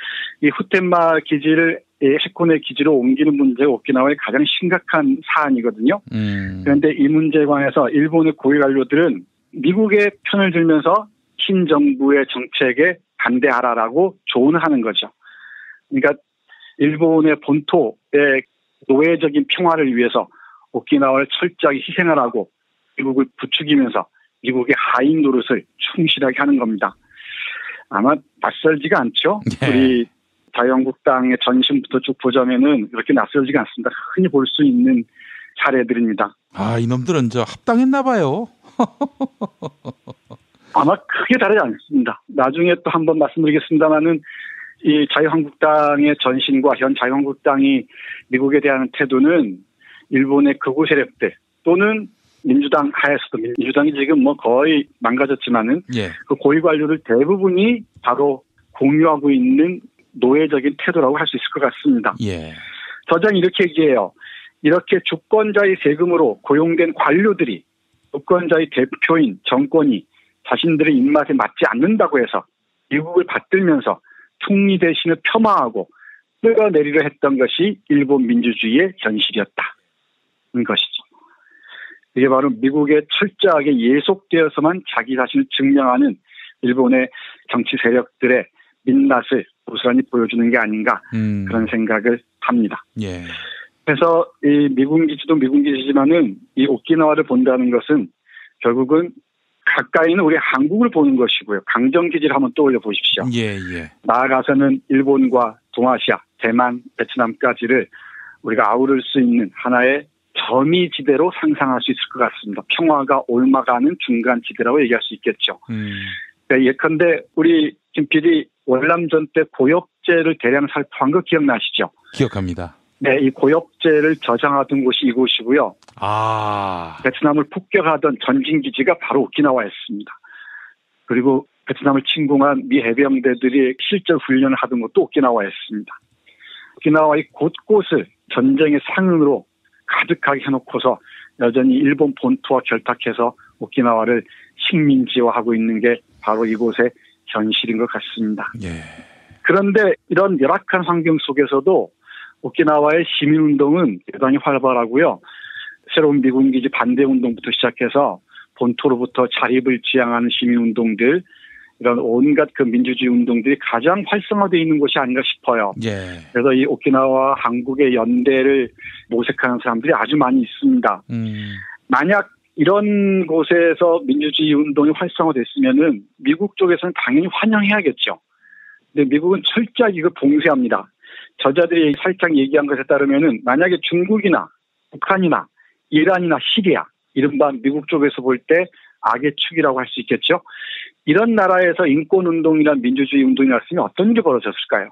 이 후텐마 기지를 해군의 기지로 옮기는 문제가 오키나와의 가장 심각한 사안이거든요. 그런데 이 문제에 관해서 일본의 고위 관료들은 미국의 편을 들면서 신정부의 정책에 반대하라라고 조언하는 거죠. 그러니까 일본의 본토의 노예적인 평화를 위해서 오키나와를 철저하게 희생하라고 미국을 부추기면서 미국의 하인 노릇을 충실하게 하는 겁니다. 아마 낯설지가 않죠. 예. 우리 자유한국당의 전신부터 쭉 보자면은 그렇게 낯설지가 않습니다. 흔히 볼 수 있는 사례들입니다. 아, 이놈들은 합당했나 봐요. 아마 크게 다르지 않습니다. 나중에 또 한번 말씀드리겠습니다만은 이 자유한국당의 전신과 현 자유한국당이 미국에 대한 태도는 일본의 극우 세력들 또는 민주당 하에서도 민주당이 지금 거의 망가졌지만은 예. 그 고위 관료들 대부분이 바로 공유하고 있는 노예적인 태도라고 할 수 있을 것 같습니다. 예. 저자는 이렇게 얘기해요. 이렇게 주권자의 세금으로 고용된 관료들이 주권자의 대표인 정권이 자신들의 입맛에 맞지 않는다고 해서 미국을 받들면서 총리 대신을 폄하하고 끌어내리려 했던 것이 일본 민주주의의 현실이었다는 것이죠. 이게 바로 미국에 철저하게 예속되어서만 자기 자신을 증명하는 일본의 정치 세력들의 민낯을 고스란히 보여주는 게 아닌가 그런 생각을 합니다. 예. 그래서 이 미군 기지도 미군 기지지만은 이 오키나와를 본다는 것은 결국은 가까이는 우리 한국을 보는 것이고요. 강정기지를 한번 떠올려 보십시오. 예, 예. 나아가서는 일본과 동아시아, 대만, 베트남까지를 우리가 아우를 수 있는 하나의 점이지대로 상상할 수 있을 것 같습니다. 평화가 옮아가는 중간지대라고 얘기할 수 있겠죠. 그러니까 예컨대 우리 김 PD 월남전 때 고엽제를 대량 살포한 거 기억나시죠? 기억합니다. 네, 이 고엽제를 저장하던 곳이 이곳이고요. 아. 베트남을 폭격하던 전진기지가 바로 오키나와였습니다. 그리고 베트남을 침공한 미 해병대들이 실전 훈련을 하던 것도 오키나와였습니다. 오키나와의 곳곳을 전쟁의 상흔으로 가득하게 해놓고서 여전히 일본 본토와 결탁해서 오키나와를 식민지화하고 있는 게 바로 이곳의 현실인 것 같습니다. 예. 그런데 이런 열악한 환경 속에서도 오키나와의 시민운동은 대단히 활발하고요. 새로운 미군기지 반대운동부터 시작해서 본토로부터 자립을 지향하는 시민운동들, 이런 온갖 그 민주주의 운동들이 가장 활성화되어 있는 곳이 아닌가 싶어요. 예. 그래서 이 오키나와 한국의 연대를 모색하는 사람들이 아주 많이 있습니다. 만약 이런 곳에서 민주주의 운동이 활성화됐으면은 미국 쪽에서는 당연히 환영해야겠죠. 근데 미국은 철저히 이걸 봉쇄합니다. 저자들이 살짝 얘기한 것에 따르면은 만약에 중국이나 북한이나 이란이나 시리아, 이른바 미국 쪽에서 볼 때 악의 축이라고 할 수 있겠죠. 이런 나라에서 인권운동이나 민주주의 운동이 났으면 어떤 일이 벌어졌을까요?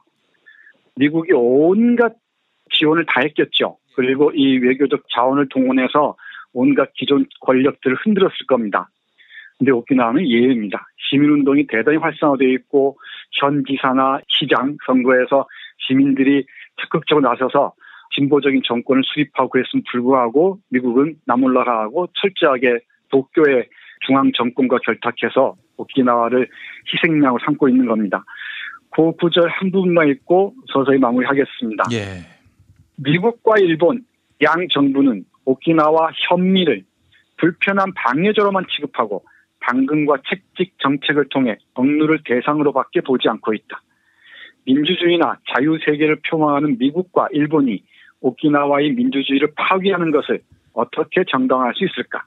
미국이 온갖 지원을 다 했겠죠. 그리고 이 외교적 자원을 동원해서 온갖 기존 권력들을 흔들었을 겁니다. 근데 오키나와는 예외입니다. 시민운동이 대단히 활성화되어 있고 현지사나 시장 선거에서 시민들이 적극적으로 나서서 진보적인 정권을 수립하고 그랬음에 불구하고 미국은 나몰라라하고 철저하게 도쿄의 중앙 정권과 결탁해서 오키나와를 희생양으로 삼고 있는 겁니다. 그 구절 한 부분만 읽고 서서히 마무리하겠습니다. 예. 미국과 일본 양 정부는 오키나와 현미를 불편한 방해자로만 취급하고 당근과 채찍 정책을 통해 억누를 대상으로밖에 보지 않고 있다. 민주주의나 자유세계를 표방하는 미국과 일본이 오키나와의 민주주의를 파괴하는 것을 어떻게 정당화할 수 있을까?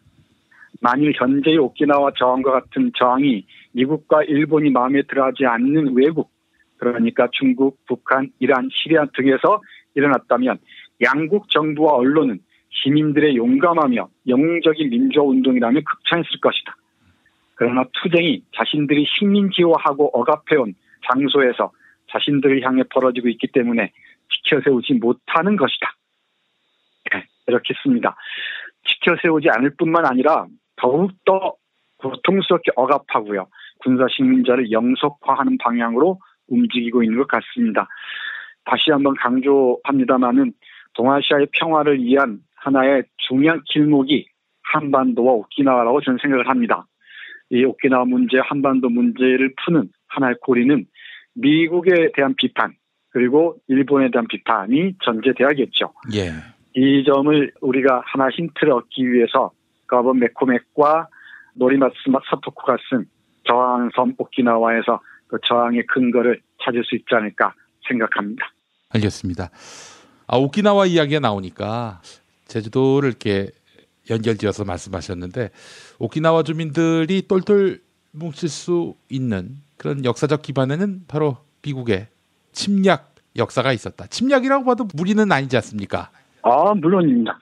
만일 현재의 오키나와 저항과 같은 저항이 미국과 일본이 마음에 들어하지 않는 외국, 그러니까 중국, 북한, 이란, 시리아 등에서 일어났다면 양국 정부와 언론은 시민들의 용감하며 영웅적인 민주화 운동이라며 극찬했을 것이다. 그러나 투쟁이 자신들이 식민지화하고 억압해온 장소에서 자신들을 향해 벌어지고 있기 때문에 지켜세우지 못하는 것이다. 네, 이렇게 씁니다. 지켜세우지 않을 뿐만 아니라 더욱더 고통스럽게 억압하고요. 군사식민자를 영속화하는 방향으로 움직이고 있는 것 같습니다. 다시 한번 강조합니다마는 동아시아의 평화를 위한 하나의 중요한 길목이 한반도와 오키나와라고 저는 생각을 합니다. 이 오키나와 문제, 한반도 문제를 푸는 하나의 고리는 미국에 대한 비판 그리고 일본에 대한 비판이 전제돼야겠죠. 예. 이 점을 우리가 하나 힌트를 얻기 위해서 가본 메코맥과 노리마츠 사토코가 쓴 저항 섬 오키나와에서 그 저항의 근거를 찾을 수 있지 않을까 생각합니다. 알겠습니다. 오키나와 이야기가 나오니까 제주도를 이렇게 연결지어서 말씀하셨는데 오키나와 주민들이 똘똘 뭉칠 수 있는 그런 역사적 기반에는 바로 미국의 침략 역사가 있었다. 침략이라고 봐도 무리는 아니지 않습니까? 물론입니다.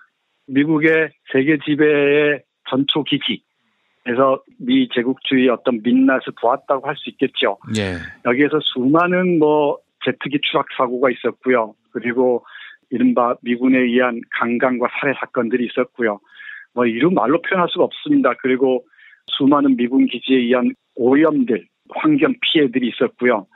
미국의 세계 지배의 전초 기지에서 미 제국주의 어떤 민낯을 보았다고 할 수 있겠죠. 예. 여기에서 수많은 제트기 추락 사고가 있었고요. 그리고 이른바 미군에 의한 강간과 살해 사건들이 있었고요. 이런 말로 표현할 수가 없습니다. 그리고 수많은 미군 기지에 의한 오염들, 환경 피해들이 있었고요.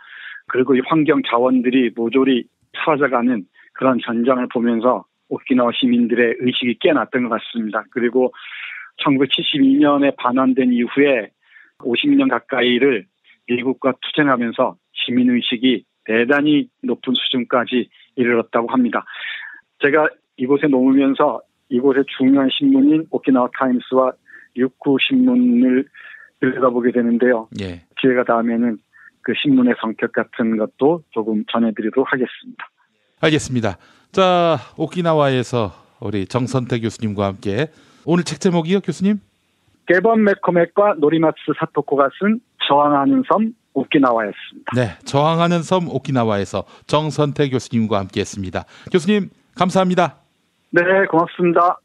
그리고 이 환경 자원들이 모조리 사라져가는 그런 전장을 보면서 오키나와 시민들의 의식이 깨났던 것 같습니다. 그리고 1972년에 반환된 이후에 50년 가까이를 미국과 투쟁하면서 시민의식이 대단히 높은 수준까지 이르렀다고 합니다. 제가 이곳에 머물면서 이곳의 중요한 신문인 오키나와 타임스와 유쿠 신문을 읽어보게 되는데요. 예. 기회가 닿으면은 그 신문의 성격 같은 것도 조금 전해드리도록 하겠습니다. 알겠습니다. 자, 오키나와에서 우리 정선태 교수님과 함께 오늘 책 제목이요, 교수님? 게번 메코맥과 노리마츠 사토코가 쓴 저항하는 섬 오키나와였습니다. 네, 저항하는 섬 오키나와에서 정선태 교수님과 함께했습니다. 교수님 감사합니다. 네, 고맙습니다.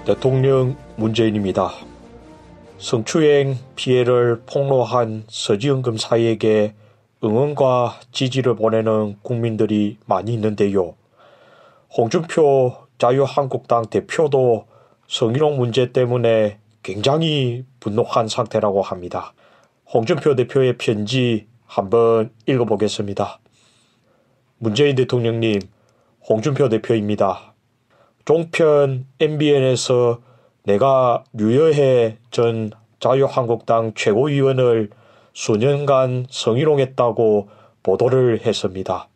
대통령 문재인입니다. 성추행 피해를 폭로한 서지은 검사에게 응원과 지지를 보내는 국민들이 많이 있는데요. 홍준표 자유한국당 대표도 성희롱 문제 때문에 굉장히 분노한 상태라고 합니다. 홍준표 대표의 편지 한번 읽어보겠습니다. 문재인 대통령님, 홍준표 대표입니다. 종편 MBN에서 내가 류여해 전 자유한국당 최고위원을 수년간 성희롱했다고 보도를 했습니다.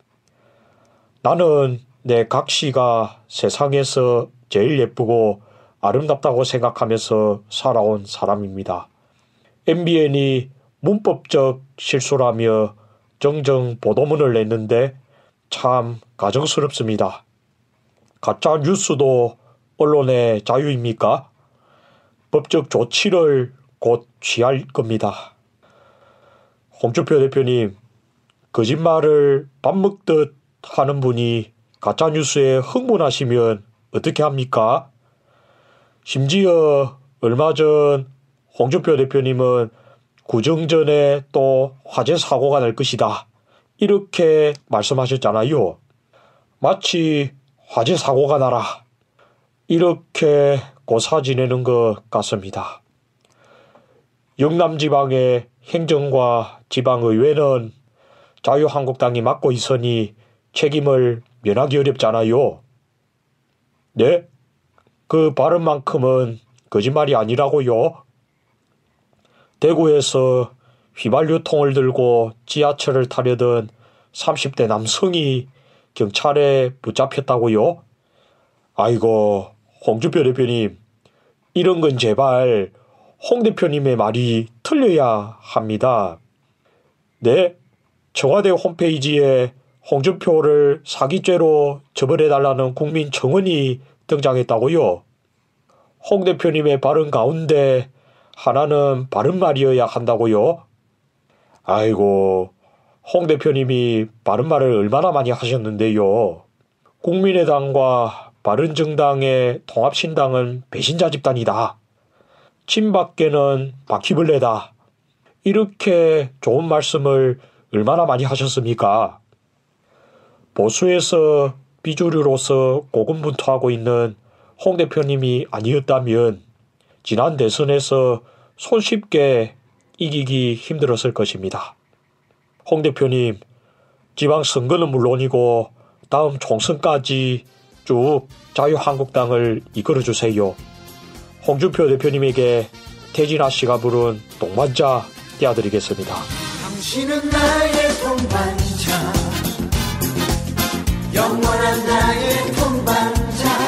나는 내 각시가 세상에서 제일 예쁘고 아름답다고 생각하면서 살아온 사람입니다. MBN이 문법적 실수라며 정정 보도문을 냈는데 참 가정스럽습니다. 가짜 뉴스도 언론의 자유입니까? 법적 조치를 곧 취할 겁니다. 홍준표 대표님, 거짓말을 밥 먹듯 하는 분이 가짜 뉴스에 흥분하시면 어떻게 합니까? 심지어 얼마 전 홍준표 대표님은 구정 전에 또 화재 사고가 날 것이다. 이렇게 말씀하셨잖아요. 마치 화재 사고가 나라. 이렇게 고사 지내는 것 같습니다. 영남지방의 행정과 지방의회는 자유한국당이 맡고 있으니 책임을 면하기 어렵잖아요. 네? 그 발언만큼은 거짓말이 아니라고요. 대구에서 휘발유통을 들고 지하철을 타려던 30대 남성이 경찰에 붙잡혔다고요? 아이고, 홍준표 대표님, 이런 건 제발 홍 대표님의 말이 틀려야 합니다. 네, 청와대 홈페이지에 홍준표를 사기죄로 처벌해달라는 국민청원이 등장했다고요. 홍 대표님의 발언 가운데 하나는 바른 말이어야 한다고요. 아이고, 홍 대표님이 바른 말을 얼마나 많이 하셨는데요. 국민의당과 바른정당의 통합신당은 배신자 집단이다. 친박계는 바퀴벌레다. 이렇게 좋은 말씀을 얼마나 많이 하셨습니까? 보수에서 비주류로서 고군분투하고 있는 홍 대표님이 아니었다면 지난 대선에서 손쉽게 이기기 힘들었을 것입니다. 홍 대표님, 지방선거는 물론이고 다음 총선까지 쭉 자유한국당을 이끌어주세요. 홍준표 대표님에게 태진아 씨가 부른 동반자 띄워드리겠습니다. 당신은 나의 동반자, 영원한 나의 동반자,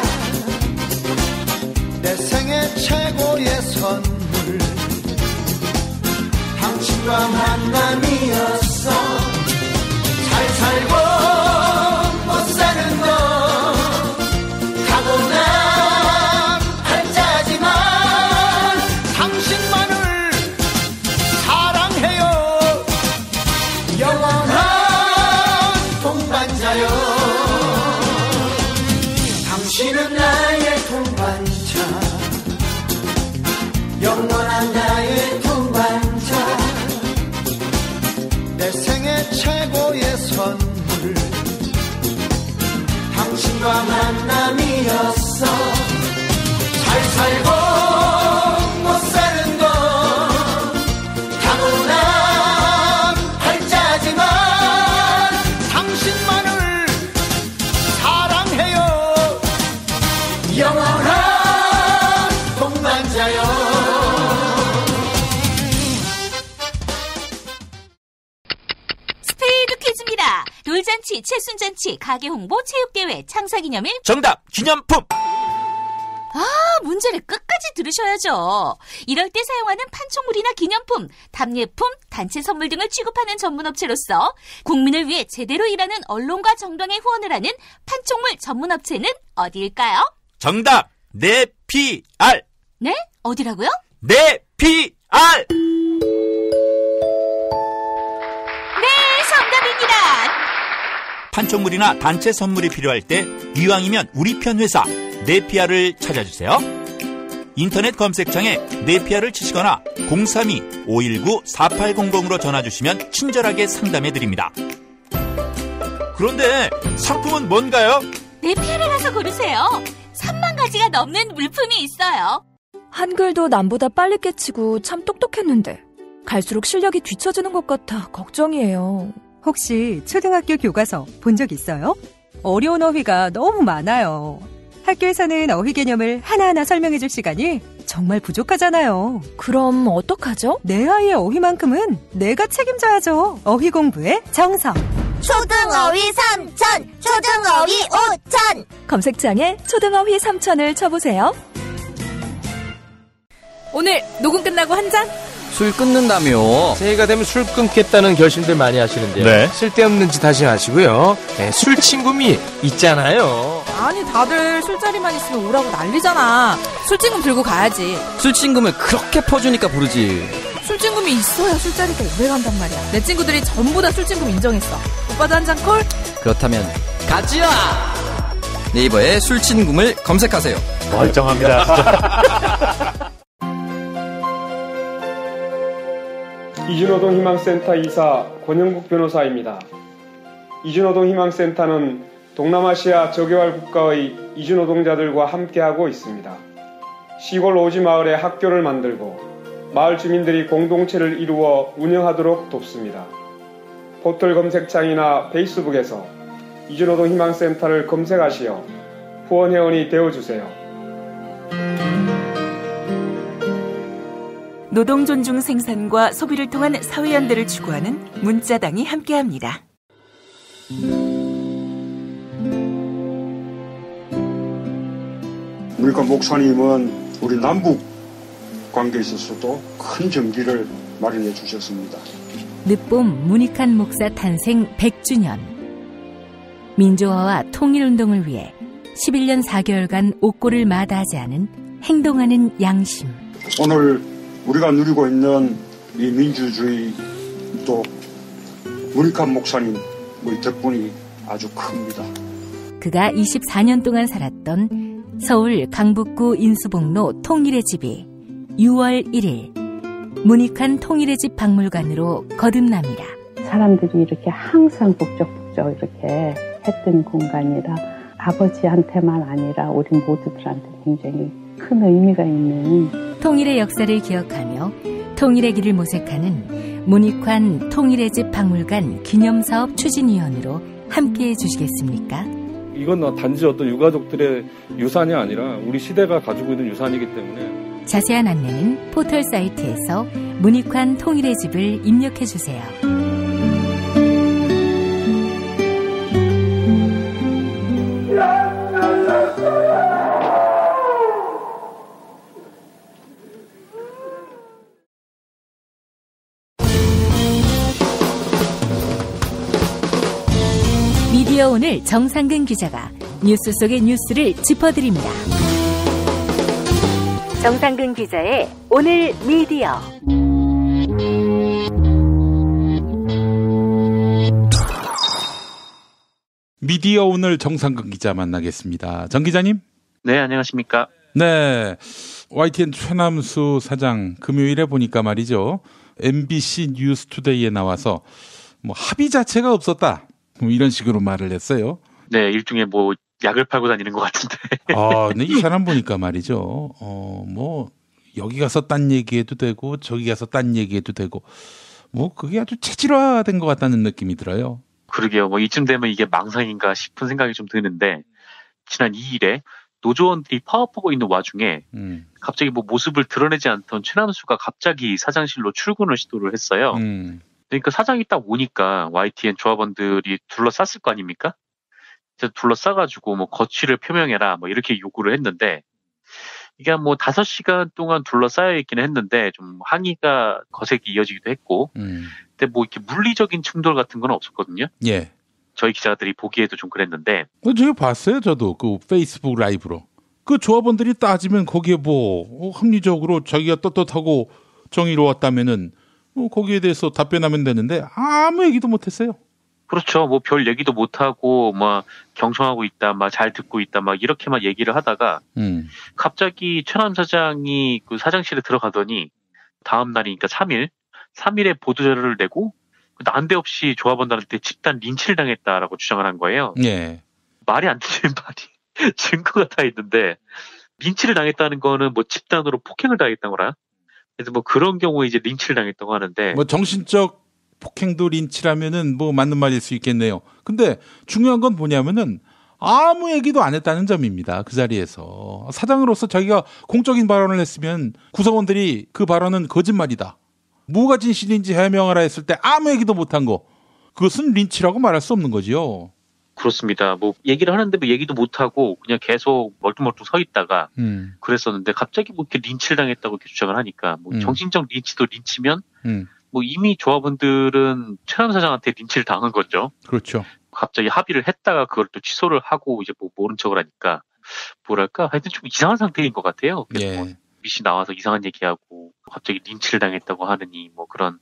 내 생애 최고의 선물, 당신과 만남이었어. 잘 살고 못 사는 건 타고난 한자지만 당신만을 사랑해요. 영원한 동반자요. 당신은 나의 동반자, 영원한 나의 동반자, 내 생애 최고의 선물, 당신과 만남이었어. 잘 살고 못 사는 건 타고난 팔자지만 당신만을 사랑해요. 영원한 동반자요. 스페이드 퀴즈입니다. 돌잔치, 칠순잔치, 가게 홍보, 체육대회, 창사기념일. 정답! 기념품! 문제를 끝까지 들으셔야죠. 이럴 때 사용하는 판촉물이나 기념품, 답례품, 단체 선물 등을 취급하는 전문업체로서 국민을 위해 제대로 일하는 언론과 정당에 후원을 하는 판촉물 전문업체는 어디일까요? 정답! 네피알! 네? 어디라고요? 네피알! 네, 정답입니다. 판촉물이나 단체 선물이 필요할 때 이왕이면 우리 편 회사 네피알을 찾아주세요. 인터넷 검색창에 네피알을 치시거나 032-519-4800으로 전화주시면 친절하게 상담해드립니다. 그런데 상품은 뭔가요? 네피알에 가서 고르세요. 3만 가지가 넘는 물품이 있어요. 한글도 남보다 빨리 깨치고 참 똑똑했는데 갈수록 실력이 뒤처지는 것 같아 걱정이에요. 혹시 초등학교 교과서 본 적 있어요? 어려운 어휘가 너무 많아요. 학교에서는 어휘 개념을 하나하나 설명해줄 시간이 정말 부족하잖아요. 그럼 어떡하죠? 내 아이의 어휘만큼은 내가 책임져야죠. 어휘 공부의 정석. 초등어휘 3000, 초등어휘 5000. 검색창에 초등어휘 3000을 쳐보세요. 오늘 녹음 끝나고 한 잔? 술 끊는다며. 새해가 되면 술 끊겠다는 결심들 많이 하시는데요. 네. 쓸데없는 짓 하지 마시고요. 네, 술 친구미 있잖아요. 아니 다들 술자리만 있으면 오라고 난리잖아. 술친금 들고 가야지. 술친금을 그렇게 퍼주니까 부르지. 술친금이 있어야 술자리가 오래 간단 말이야. 내 친구들이 전부 다 술친금 인정했어. 오빠도 한 잔 콜? 그렇다면 가지야. 네이버에 술친금을 검색하세요. 멀쩡합니다 진짜. 이준호동 희망센터 이사 권영국 변호사입니다. 이준호동 희망센터는 동남아시아 저개발 국가의 이주노동자들과 함께하고 있습니다. 시골 오지 마을에 학교를 만들고 마을 주민들이 공동체를 이루어 운영하도록 돕습니다. 포털 검색창이나 페이스북에서 이주노동 희망센터를 검색하시어 후원회원이 되어주세요. 노동 존중 생산과 소비를 통한 사회연대를 추구하는 문자당이 함께합니다. 그러니까 목사님은 우리 남북 관계에 있어서도 큰 정기를 마련해 주셨습니다. 늦봄 문익한 목사 탄생 100주년. 민주화와 통일운동을 위해 11년 4개월간 옥고를 마다하지 않은 행동하는 양심. 오늘 우리가 누리고 있는 이 민주주의 또 문익환 목사님 덕분이 아주 큽니다. 그가 24년 동안 살았던 서울 강북구 인수봉로 통일의 집이 6월 1일 문익환 통일의 집 박물관으로 거듭납니다. 사람들이 이렇게 항상 북적북적 이렇게 했던 공간이라 아버지한테만 아니라 우리 모두들한테 굉장히 큰 의미가 있는 통일의 역사를 기억하며 통일의 길을 모색하는 문익환 통일의 집 박물관 기념사업 추진위원으로 함께해 주시겠습니까? 이건 단지 어떤 유가족들의 유산이 아니라 우리 시대가 가지고 있는 유산이기 때문에 자세한 안내는 포털 사이트에서 문익환 통일의 집을 입력해 주세요. 미디어 오늘 정상근 기자가 뉴스 속의 뉴스를 짚어드립니다. 정상근 기자의 오늘 미디어. 미디어 오늘 정상근 기자 만나겠습니다. 정 기자님. 네, 안녕하십니까. 네, YTN 최남수 사장 금요일에 보니까 말이죠. MBC 뉴스투데이에 나와서 뭐 합의 자체가 없었다. 이런 식으로 말을 했어요. 네, 일종의 뭐 약을 팔고 다니는 것 같은데. 근데 이 사람 보니까 말이죠. 뭐 여기 가서 딴 얘기해도 되고 저기 가서 딴 얘기해도 되고 뭐 그게 아주 체질화된 것 같다는 느낌이 들어요. 그러게요. 뭐 이쯤 되면 이게 망상인가 싶은 생각이 좀 드는데 지난 2일에 노조원들이 파업하고 있는 와중에 갑자기 뭐 모습을 드러내지 않던 최남수가 갑자기 사장실로 출근을 시도를 했어요. 그러니까 사장이 딱 오니까 YTN 조합원들이 둘러쌌을 거 아닙니까? 둘러싸가지고 뭐 거취를 표명해라 뭐 이렇게 요구를 했는데 이게 뭐 5시간 동안 둘러싸여 있기는 했는데 좀 항의가 거세게 이어지기도 했고 근데 뭐 이렇게 물리적인 충돌 같은 건 없었거든요. 예. 저희 기자들이 보기에도 좀 그랬는데. 제가 봤어요. 저도 그 페이스북 라이브로. 그 조합원들이 따지면 거기에 뭐 합리적으로 자기가 떳떳하고 정의로웠다면은 거기에 대해서 답변하면 되는데 아무 얘기도 못했어요. 그렇죠. 뭐 별 얘기도 못하고 막 경청하고 있다, 막 잘 듣고 있다, 막 이렇게만 얘기를 하다가 갑자기 최남 사장이 그 사장실에 들어가더니 다음 날이니까 3일에 보도자료를 내고 난데없이 조합원들한테 집단 린치를 당했다라고 주장을 한 거예요. 예. 말이 안 되는 말이 증거가 다 있는데 린치를 당했다는 거는 뭐 집단으로 폭행을 당했다거나 그래서 뭐 그런 경우에 이제 린치를 당했다고 하는데 뭐 정신적 폭행도 린치라면은 뭐 맞는 말일 수 있겠네요. 근데 중요한 건 뭐냐면은 아무 얘기도 안 했다는 점입니다. 그 자리에서 사장으로서 자기가 공적인 발언을 했으면 구성원들이 그 발언은 거짓말이다. 뭐가 진실인지 해명하라 했을 때 아무 얘기도 못한 거 그것은 린치라고 말할 수 없는 거지요. 그렇습니다. 뭐 얘기를 하는데 뭐 얘기도 못하고 그냥 계속 멀뚱멀뚱 서 있다가 그랬었는데 갑자기 뭐 이렇게 린치를 당했다고 이렇게 주장을 하니까 뭐 정신적 린치도 린치면 뭐 이미 조합원들은 최남 사장한테 린치를 당한 거죠. 그렇죠. 갑자기 합의를 했다가 그걸 또 취소를 하고 이제 뭐 모른 척을 하니까 뭐랄까 하여튼 좀 이상한 상태인 것 같아요. 그래서 예. 뭐 미시 나와서 이상한 얘기하고 갑자기 린치를 당했다고 하느니 뭐 그런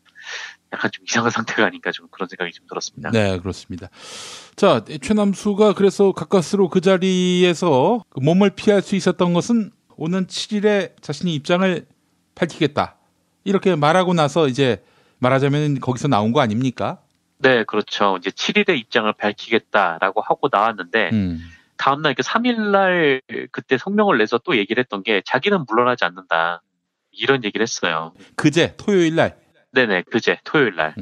약간 좀 이상한 상태가 아닌가 좀 그런 생각이 좀 들었습니다. 네, 그렇습니다. 자, 최남수가 그래서 가까스로 그 자리에서 몸을 피할 수 있었던 것은 오는 7일에 자신이 입장을 밝히겠다. 이렇게 말하고 나서 이제 말하자면 거기서 나온 거 아닙니까? 네, 그렇죠. 이제 7일에 입장을 밝히겠다라고 하고 나왔는데 다음날 3일날 그때 성명을 내서 또 얘기를 했던 게 자기는 물러나지 않는다. 이런 얘기를 했어요. 그제 토요일날? 네네, 그제 토요일날.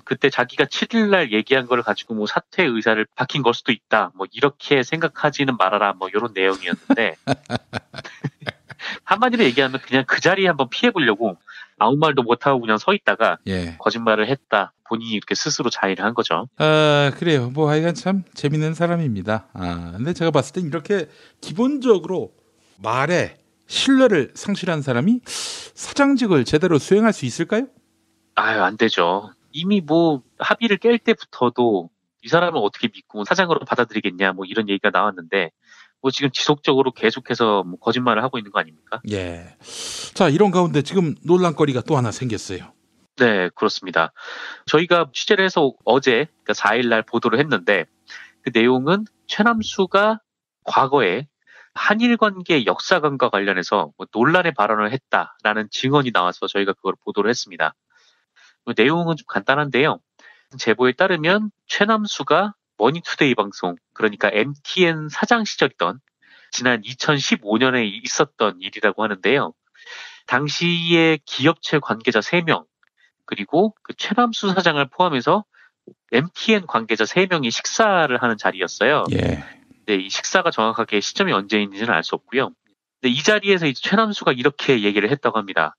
그때 자기가 7일날 얘기한 걸 가지고 뭐 사퇴 의사를 밝힌 걸 수도 있다. 뭐 이렇게 생각하지는 말아라. 뭐 이런 내용이었는데 한마디로 얘기하면 그냥 그 자리에 한번 피해보려고 아무 말도 못하고 그냥 서 있다가 거짓말을 했다. 본인이 이렇게 스스로 자의를 한 거죠. 그래요. 뭐 하여간 참 재밌는 사람입니다. 근데 제가 봤을 땐 이렇게 기본적으로 말에 신뢰를 상실한 사람이 사장직을 제대로 수행할 수 있을까요? 안 되죠. 이미 뭐 합의를 깰 때부터도 이 사람을 어떻게 믿고 사장으로 받아들이겠냐 뭐 이런 얘기가 나왔는데 뭐 지금 지속적으로 계속해서 뭐 거짓말을 하고 있는 거 아닙니까? 예. 자, 이런 가운데 지금 논란거리가 또 하나 생겼어요. 네, 그렇습니다. 저희가 취재를 해서 어제 그러니까 4일 날 보도를 했는데 그 내용은 최남수가 과거에 한일 관계 역사관과 관련해서 뭐 논란의 발언을 했다라는 증언이 나와서 저희가 그걸 보도를 했습니다. 내용은 좀 간단한데요. 제보에 따르면 최남수가 머니투데이 방송, 그러니까 MTN 사장 시절이던 지난 2015년에 있었던 일이라고 하는데요. 당시에 기업체 관계자 3명, 그리고 그 최남수 사장을 포함해서 MTN 관계자 3명이 식사를 하는 자리였어요. 예. 네, 이 식사가 정확하게 시점이 언제인지는 알 수 없고요. 근데 이 자리에서 이제 최남수가 이렇게 얘기를 했다고 합니다.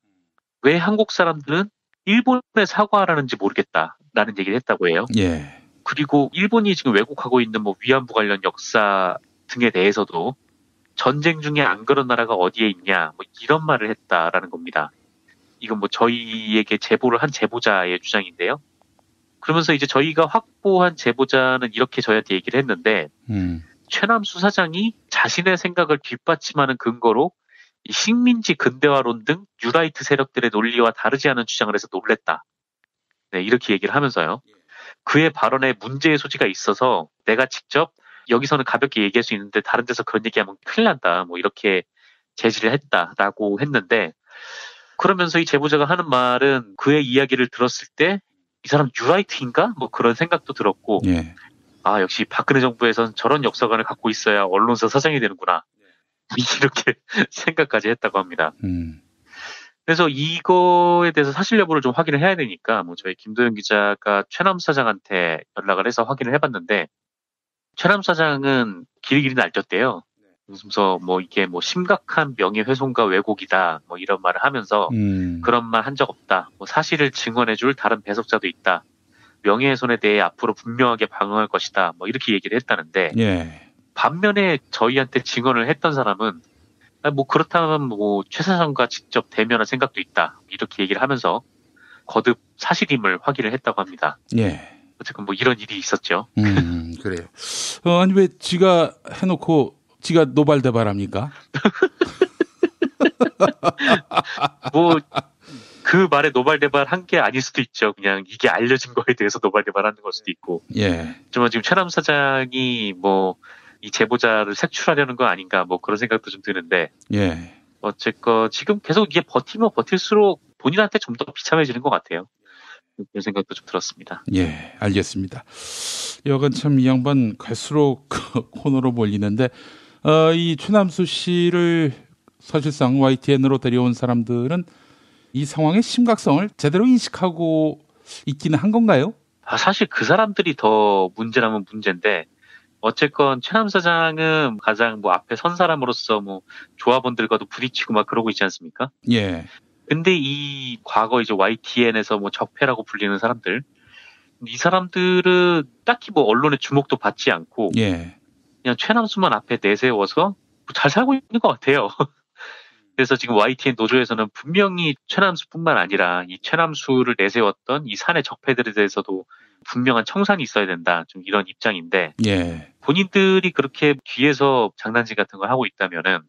왜 한국 사람들은 일본에 사과하라는지 모르겠다라는 얘기를 했다고 해요. 예. 그리고 일본이 지금 왜곡하고 있는 뭐 위안부 관련 역사 등에 대해서도 전쟁 중에 안 그런 나라가 어디에 있냐 뭐 이런 말을 했다라는 겁니다. 이건 뭐 저희에게 제보를 한 제보자의 주장인데요. 그러면서 이제 저희가 확보한 제보자는 이렇게 저희한테 얘기를 했는데 최남수 사장이 자신의 생각을 뒷받침하는 근거로 이 식민지 근대화론 등 뉴라이트 세력들의 논리와 다르지 않은 주장을 해서 놀랬다. 네, 이렇게 얘기를 하면서요. 그의 발언에 문제의 소지가 있어서 내가 직접 여기서는 가볍게 얘기할 수 있는데 다른 데서 그런 얘기하면 큰일 난다. 뭐 이렇게 제지를 했다라고 했는데 그러면서 이 제보자가 하는 말은 그의 이야기를 들었을 때 이 사람 뉴라이트인가? 뭐 그런 생각도 들었고 예. 아 역시 박근혜 정부에선 저런 역사관을 갖고 있어야 언론사 사장이 되는구나. 이렇게 생각까지 했다고 합니다. 그래서 이거에 대해서 사실 여부를 좀 확인을 해야 되니까 뭐 저희 김도영 기자가 최남수 사장한테 연락을 해서 확인을 해봤는데 최남수 사장은 길이길이 날렸대요. 그래서 뭐 이게 뭐 심각한 명예훼손과 왜곡이다 뭐 이런 말을 하면서 그런 말 한 적 없다. 뭐 사실을 증언해줄 다른 배석자도 있다. 명예훼손에 대해 앞으로 분명하게 방어할 것이다. 뭐 이렇게 얘기를 했다는데 예. 반면에 저희한테 증언을 했던 사람은 뭐 그렇다면 뭐 최 사장과 직접 대면할 생각도 있다. 이렇게 얘기를 하면서 거듭 사실임을 확인을 했다고 합니다. 예. 어쨌든 뭐 이런 일이 있었죠. 그래요. 아니 왜 지가 해놓고 지가 노발대발합니까? 뭐 그 말에 노발대발한 게 아닐 수도 있죠. 그냥 이게 알려진 거에 대해서 노발대발하는 걸 수도 있고. 예. 하지만 지금 최남수 사장이 뭐 이 제보자를 색출하려는 거 아닌가 뭐 그런 생각도 좀 드는데. 예. 어쨌건 지금 계속 이게 버티면 버틸수록 본인한테 좀 더 비참해지는 것 같아요. 그런 생각도 좀 들었습니다. 예, 알겠습니다. 여간 참 이 양반 갈수록 코너로 몰리는데 이 최남수 씨를 사실상 YTN으로 데려온 사람들은 이 상황의 심각성을 제대로 인식하고 있기는 한 건가요? 사실 그 사람들이 더 문제라면 문제인데 어쨌건 최남수 사장은 가장 뭐 앞에 선 사람으로서 뭐 조합원들과도 부딪히고 막 그러고 있지 않습니까? 예. 근데 이 과거 이제 YTN에서 뭐 적폐라고 불리는 사람들, 이 사람들은 딱히 뭐 언론의 주목도 받지 않고, 예. 그냥 최남수만 앞에 내세워서 잘 살고 있는 것 같아요. 그래서 지금 YTN 노조에서는 분명히 최남수뿐만 아니라 이 최남수를 내세웠던 이 사내 적폐들에 대해서도 분명한 청산이 있어야 된다. 좀 이런 입장인데, 예. 본인들이 그렇게 뒤에서 장난질 같은 걸 하고 있다면은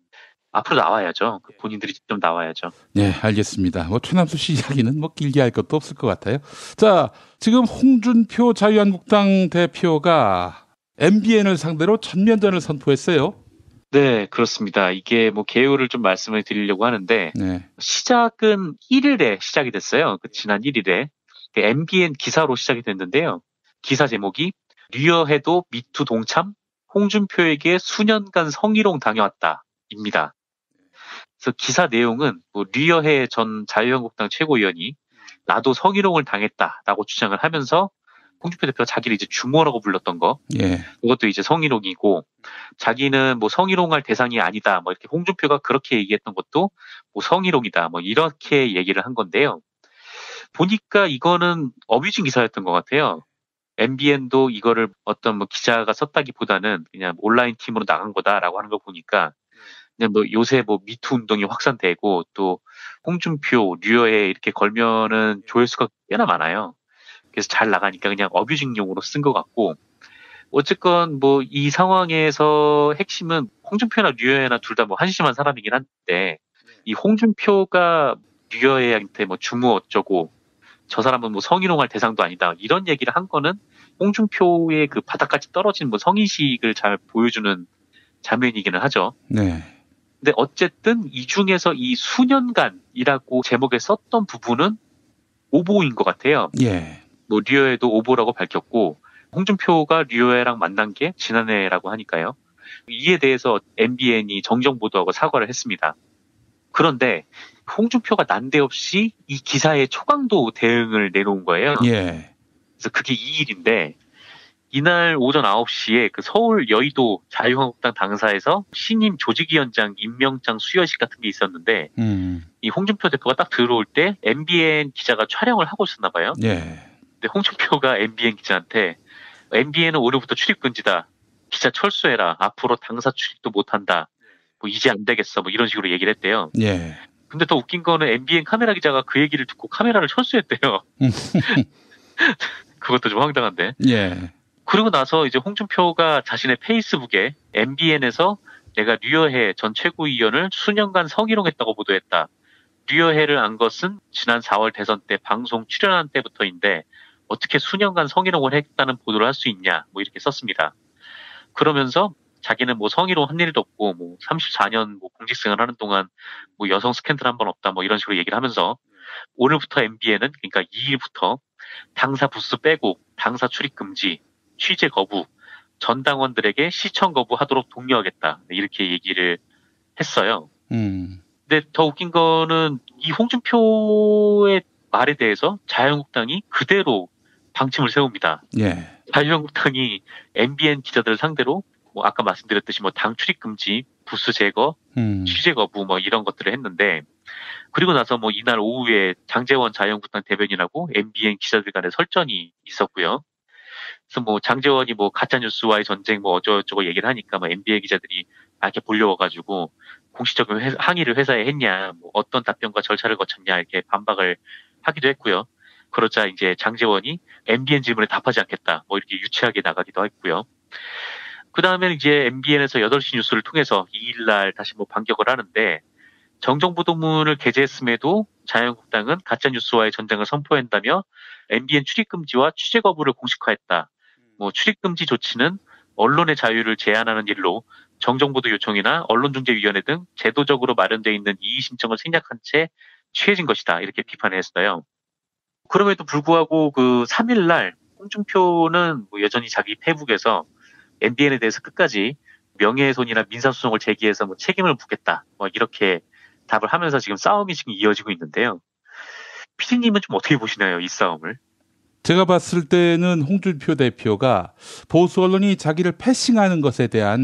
앞으로 나와야죠. 본인들이 직접 나와야죠. 네, 알겠습니다. 뭐 최남수 씨 이야기는 뭐 길게 할 것도 없을 것 같아요. 자, 지금 홍준표 자유한국당 대표가 MBN을 상대로 전면전을 선포했어요. 네, 그렇습니다. 이게 뭐 개요를 좀 말씀을 드리려고 하는데 네. 시작은 1일에 시작이 됐어요. 지난 1일에 MBN 기사로 시작이 됐는데요. 기사 제목이 류여해도 미투 동참? 홍준표에게 수년간 성희롱 당해왔다입니다. 그래서 기사 내용은 뭐 류여해 전 자유한국당 최고위원이 나도 성희롱을 당했다라고 주장을 하면서 홍준표 대표가 자기를 이제 주모라고 불렀던 거, 예. 그것도 이제 성희롱이고, 자기는 뭐 성희롱할 대상이 아니다, 뭐 이렇게 홍준표가 그렇게 얘기했던 것도 뭐 성희롱이다, 뭐 이렇게 얘기를 한 건데요. 보니까 이거는 어뷰징 기사였던 것 같아요. MBN도 이거를 어떤 뭐 기자가 썼다기보다는 그냥 온라인 팀으로 나간 거다라고 하는 걸 보니까 그냥 뭐 요새 뭐 미투 운동이 확산되고 또 홍준표, 류여해 이렇게 걸면은 조회수가 꽤나 많아요. 그래서 잘 나가니까 그냥 어뷰징용으로 쓴 것 같고 어쨌건 뭐 이 상황에서 핵심은 홍준표나 류여해나 둘 다 뭐 한심한 사람이긴 한데 이 홍준표가 류여해한테 뭐 주무 어쩌고 저 사람은 뭐 성희롱할 대상도 아니다 이런 얘기를 한 거는 홍준표의 그 바닥까지 떨어진 뭐 성인식을 잘 보여주는 장면이기는 하죠. 네. 근데 어쨌든 이 중에서 이 수년간이라고 제목에 썼던 부분은 오보인 것 같아요. 예. 뭐 류여해도 오보라고 밝혔고 홍준표가 류여해랑 만난 게 지난해라고 하니까요. 이에 대해서 MBN이 정정보도하고 사과를 했습니다. 그런데 홍준표가 난데없이 이 기사에 초강도 대응을 내놓은 거예요. 예. 그래서 그게 2일인데 이날 오전 9시에 그 서울 여의도 자유한국당 당사에서 신임 조직위원장 임명장 수여식 같은 게 있었는데 이 홍준표 대표가 딱 들어올 때 MBN 기자가 촬영을 하고 있었나 봐요. 예. 근데 홍준표가 MBN 기자한테 MBN은 오늘부터 출입 금지다. 기자 철수해라. 앞으로 당사 출입도 못한다. 뭐 이제 안 되겠어. 뭐 이런 식으로 얘기를 했대요. 예. 근데 더 웃긴 거는 MBN 카메라 기자가 그 얘기를 듣고 카메라를 철수했대요. 그것도 좀 황당한데. 예. 그리고 나서 이제 홍준표가 자신의 페이스북에 MBN에서 내가 류여해 전 최고위원을 수년간 성희롱했다고 보도했다. 류여해를 안 것은 지난 4월 대선 때 방송 출연한 때부터인데 어떻게 수년간 성희롱을 했다는 보도를 할 수 있냐 뭐 이렇게 썼습니다. 그러면서 자기는 뭐 성희롱 한 일도 없고 뭐 34년 뭐 공직생활 하는 동안 뭐 여성 스캔들 한 번 없다 뭐 이런 식으로 얘기를 하면서 오늘부터 MBN은 그러니까 2일부터 당사 부스 빼고 당사 출입 금지, 취재 거부, 전당원들에게 시청 거부하도록 독려하겠다 이렇게 얘기를 했어요. 근데 더 웃긴 거는 이 홍준표의 말에 대해서 자유한국당이 그대로 방침을 세웁니다. 예. 자유한국당이 MBN 기자들을 상대로 뭐 아까 말씀드렸듯이 뭐 당 출입 금지, 부스 제거, 취재 거부 뭐 이런 것들을 했는데 그리고 나서 뭐 이날 오후에 장제원 자유한국당 대변인하고 MBN 기자들 간의 설전이 있었고요. 그래서 뭐 장제원이 뭐 가짜뉴스와의 전쟁 뭐 어쩌고저쩌고 얘기를 하니까 뭐 MBN 기자들이 이렇게 몰려와가지고 공식적인 항의를 회사에 했냐, 뭐 어떤 답변과 절차를 거쳤냐 이렇게 반박을 하기도 했고요. 그러자 이제 장제원이 MBN 질문에 답하지 않겠다, 뭐 이렇게 유치하게 나가기도 했고요. 그 다음에는 이제 MBN에서 8시 뉴스를 통해서 2일날 다시 뭐 반격을 하는데 정정보도문을 게재했음에도 자유한국당은 가짜뉴스와의 전쟁을 선포한다며 MBN 출입금지와 취재 거부를 공식화했다. 뭐 출입금지 조치는 언론의 자유를 제한하는 일로 정정보도 요청이나 언론중재위원회 등 제도적으로 마련되어 있는 이의 신청을 생략한 채 취해진 것이다. 이렇게 비판했어요. 그럼에도 불구하고 그 3일날 홍준표는 뭐 여전히 자기 페이북에서 MBN에 대해서 끝까지 명예훼손이나 민사소송을 제기해서 뭐 책임을 묻겠다. 뭐 이렇게 답을 하면서 지금 싸움이 지금 이어지고 있는데요. PD님은 좀 어떻게 보시나요, 이 싸움을? 제가 봤을 때는 홍준표 대표가 보수 언론이 자기를 패싱하는 것에 대한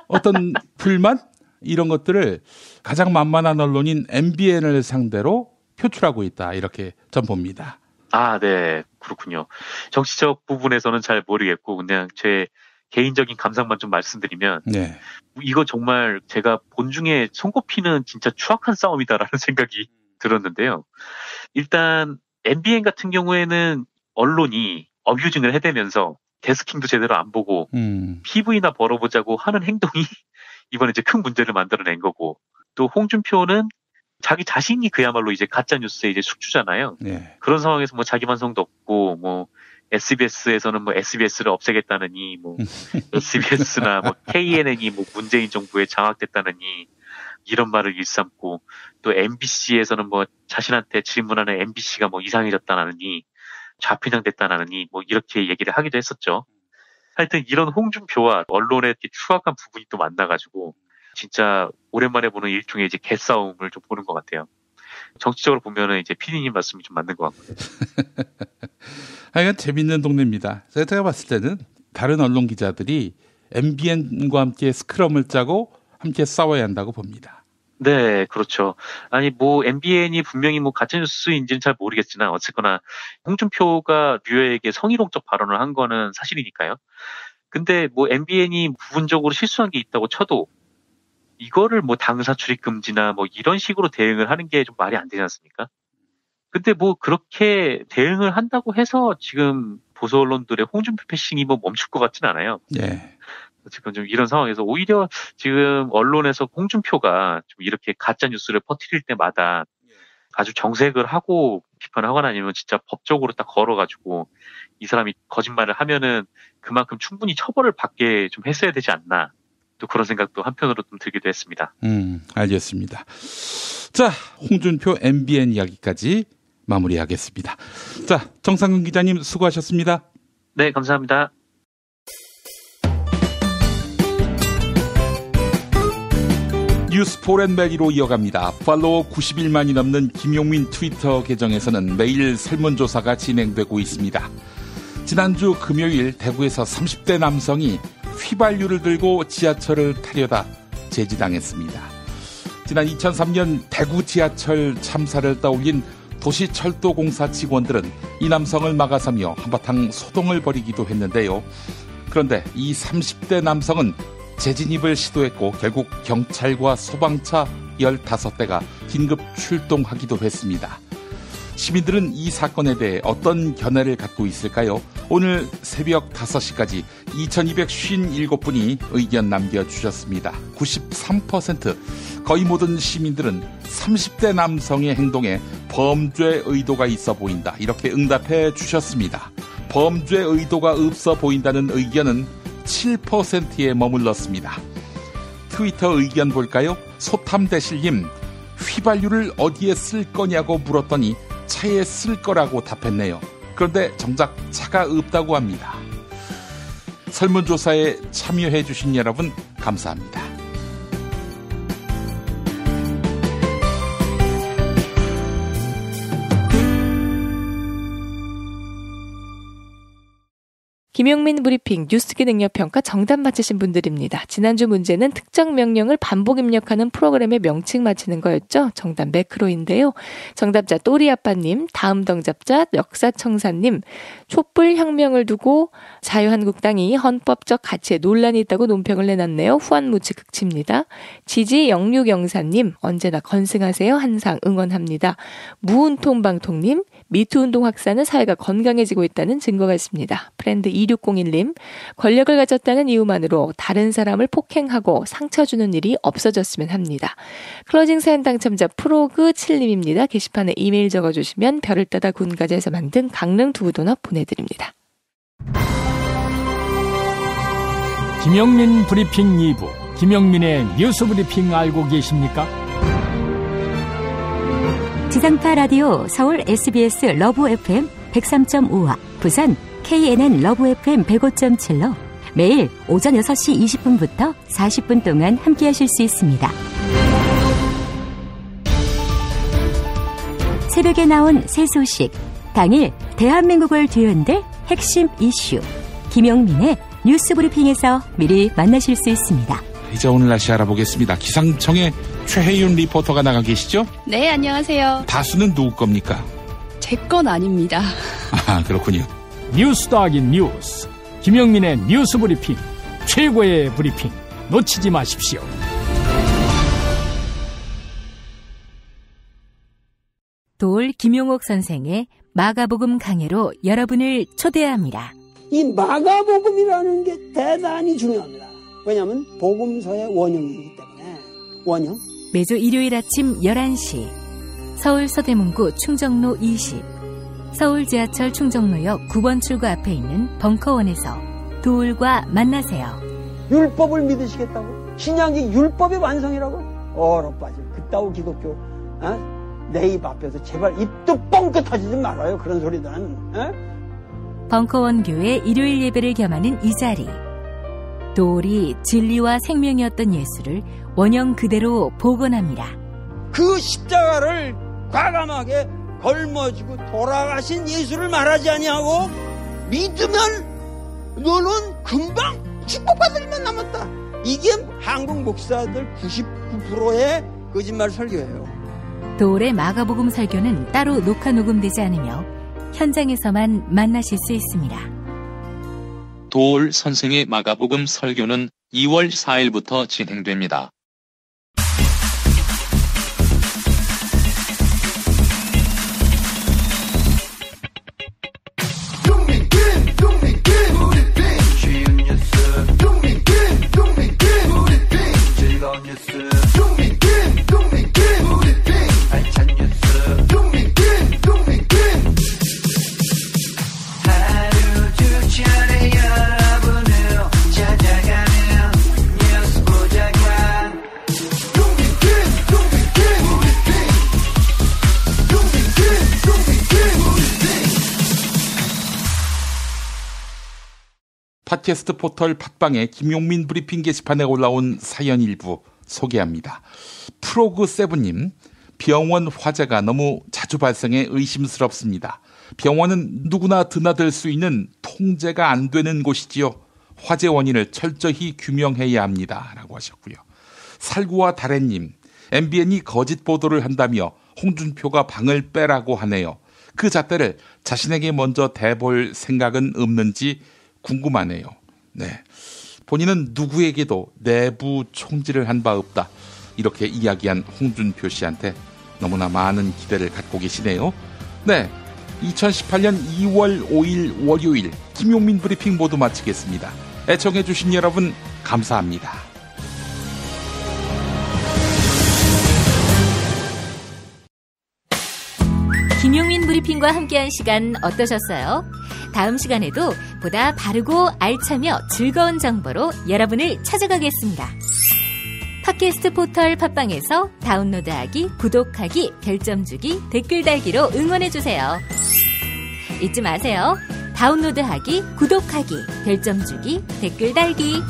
어떤 불만? 이런 것들을 가장 만만한 언론인 MBN을 상대로 표출하고 있다. 이렇게 전 봅니다. 아, 네. 그렇군요. 정치적 부분에서는 잘 모르겠고 그냥 제 개인적인 감상만 좀 말씀드리면 네. 이거 정말 제가 본 중에 손꼽히는 진짜 추악한 싸움이다라는 생각이 들었는데요. 일단 MBN 같은 경우에는 언론이 어뷰징을 해대면서 데스킹도 제대로 안 보고 PV나 벌어보자고 하는 행동이 이번에 이제 큰 문제를 만들어낸 거고, 또 홍준표는 자기 자신이 그야말로 이제 가짜뉴스의 이제 숙주잖아요. 네. 그런 상황에서 뭐 자기 반성도 없고, 뭐 SBS에서는 뭐 SBS를 없애겠다느니, 뭐 SBS나 뭐 KNN이 뭐 문재인 정부에 장악됐다느니 이런 말을 일삼고, 또 MBC에서는 뭐 자신한테 질문하는 MBC가 뭐 이상해졌다느니, 좌편향됐다느니 뭐 이렇게 얘기를 하기도 했었죠. 하여튼 이런 홍준표와 언론의 추악한 부분이 또 만나가지고 진짜 오랜만에 보는 일종의 이제 개싸움을 좀 보는 것 같아요. 정치적으로 보면은 이제 PD님 말씀이 좀 맞는 것 같고요. 하여간 재밌는 동네입니다. 제가 봤을 때는 다른 언론 기자들이 MBN과 함께 스크럼을 짜고 함께 싸워야 한다고 봅니다. 네, 그렇죠. 아니, 뭐, MBN이 분명히 뭐, 가짜뉴스인지는 잘 모르겠지만, 어쨌거나, 홍준표가 류여에게 성희롱적 발언을 한 거는 사실이니까요. 근데 뭐, MBN이 부분적으로 실수한 게 있다고 쳐도, 이거를 뭐, 당사 출입 금지나 뭐, 이런 식으로 대응을 하는 게 좀 말이 안 되지 않습니까? 근데 뭐 그렇게 대응을 한다고 해서 지금 보수 언론들의 홍준표 패싱이 뭐 멈출 것 같진 않아요. 예. 지금 좀 이런 상황에서 오히려 지금 언론에서 홍준표가 좀 이렇게 가짜 뉴스를 퍼뜨릴 때마다 아주 정색을 하고 비판하거나 아니면 진짜 법적으로 딱 걸어가지고 이 사람이 거짓말을 하면은 그만큼 충분히 처벌을 받게 좀 했어야 되지 않나. 또 그런 생각도 한편으로 좀 들기도 했습니다. 알겠습니다. 자, 홍준표 MBN 이야기까지 마무리하겠습니다. 자, 정상근 기자님 수고하셨습니다. 네, 감사합니다. 뉴스 포렌메리로 이어갑니다. 팔로워 91만이 넘는 김용민 트위터 계정에서는 매일 설문조사가 진행되고 있습니다. 지난주 금요일 대구에서 30대 남성이 휘발유를 들고 지하철을 타려다 제지당했습니다. 지난 2003년 대구 지하철 참사를 떠올린 도시철도공사 직원들은 이 남성을 막아서며 한바탕 소동을 벌이기도 했는데요. 그런데 이 30대 남성은 재진입을 시도했고 결국 경찰과 소방차 15대가 긴급 출동하기도 했습니다. 시민들은 이 사건에 대해 어떤 견해를 갖고 있을까요? 오늘 새벽 5시까지 2257분이 의견 남겨주셨습니다. 93%, 거의 모든 시민들은 30대 남성의 행동에 범죄 의도가 있어 보인다. 이렇게 응답해 주셨습니다. 범죄 의도가 없어 보인다는 의견은 7%에 머물렀습니다. 트위터 의견 볼까요? 소탐대실님, 휘발유를 어디에 쓸 거냐고 물었더니 차에 쓸 거라고 답했네요. 그런데 정작 차가 없다고 합니다. 설문조사에 참여해 주신 여러분 감사합니다. 김용민 브리핑 뉴스기 능력평가 정답 맞히신 분들입니다. 지난주 문제는 특정 명령을 반복 입력하는 프로그램의 명칭 맞히는 거였죠. 정답 매크로인데요. 정답자 또리아빠님, 다음 정답자 역사청사님, 촛불혁명을 두고 자유한국당이 헌법적 가치에 논란이 있다고 논평을 내놨네요. 후한무치 극치입니다. 지지 영육영사님, 언제나 건승하세요. 항상 응원합니다. 무운통방통님, 미투운동 확산은 사회가 건강해지고 있다는 증거가 있습니다. 프렌드 2601님, 권력을 가졌다는 이유만으로 다른 사람을 폭행하고 상처 주는 일이 없어졌으면 합니다. 클로징 사연 당첨자 프로그7님입니다. 게시판에 이메일 적어주시면 별을 따다 군가재에서 만든 강릉 두부도넛 보내드립니다. 김용민 브리핑 2부, 김용민의 뉴스 브리핑 알고 계십니까? 지상파 라디오 서울 SBS 러브 FM 103.5와 부산 KNN 러브 FM 105.7로 매일 오전 6시 20분부터 40분 동안 함께하실 수 있습니다. 새벽에 나온 새 소식, 당일 대한민국을 뒤흔들 핵심 이슈, 김용민의 뉴스 브리핑에서 미리 만나실 수 있습니다. 이제 오늘 날씨 알아보겠습니다. 기상청에 최혜윤 리포터가 나가 계시죠? 네, 안녕하세요. 다수는 누구 겁니까? 제 건 아닙니다. 아, 그렇군요. 뉴스 더하기 뉴스, 김용민의 뉴스 브리핑, 최고의 브리핑 놓치지 마십시오. 도올 김용옥 선생의 마가복음 강해로 여러분을 초대합니다. 이 마가복음이라는 게 대단히 중요합니다. 왜냐하면 복음서의 원형이기 때문에. 원형. 매주 일요일 아침 11시 서울 서대문구 충정로 20, 서울 지하철 충정로역 9번 출구 앞에 있는 벙커원에서 도울과 만나세요. 율법을 믿으시겠다고? 신약이 율법의 완성이라고? 얼어빠질 그따위 기독교 내 입 앞에서 제발 입도 뻥끗 터지지 말아요. 그런 소리들은. 벙커원 교회 일요일 예배를 겸하는 이 자리. 도울이 진리와 생명이었던 예수를 원형 그대로 복원합니다. 그 십자가를 과감하게 걸머지고 돌아가신 예수를 말하지 아니하고 믿으면 너는 금방 축복받을 일만 남았다. 이게 한국 목사들 99%의 거짓말 설교예요. 도울의 마가복음 설교는 따로 녹화 녹음되지 않으며 현장에서만 만나실 수 있습니다. 도울 선생의 마가복음 설교는 2월 4일부터 진행됩니다. 팟캐스트 포털 팟빵의 김용민 브리핑 게시판에 올라온 사연 일부 소개합니다. 프로그7님, 병원 화재가 너무 자주 발생해 의심스럽습니다. 병원은 누구나 드나들 수 있는 통제가 안 되는 곳이지요. 화재 원인을 철저히 규명해야 합니다. 라고 하셨고요. 살구와 다래님, MBN이 거짓 보도를 한다며 홍준표가 방을 빼라고 하네요. 그 잣대를 자신에게 먼저 대볼 생각은 없는지 궁금하네요. 네, 본인은 누구에게도 내부 총질을 한 바 없다, 이렇게 이야기한 홍준표 씨한테 너무나 많은 기대를 갖고 계시네요. 네, 2018년 2월 5일 월요일 김용민 브리핑 모두 마치겠습니다. 애청해주신 여러분 감사합니다. 김용민 브리핑과 함께한 시간 어떠셨어요? 다음 시간에도 보다 바르고 알차며 즐거운 정보로 여러분을 찾아가겠습니다. 팟캐스트 포털 팟빵에서 다운로드하기, 구독하기, 별점 주기, 댓글 달기로 응원해주세요. 잊지 마세요. 다운로드하기, 구독하기, 별점 주기, 댓글 달기.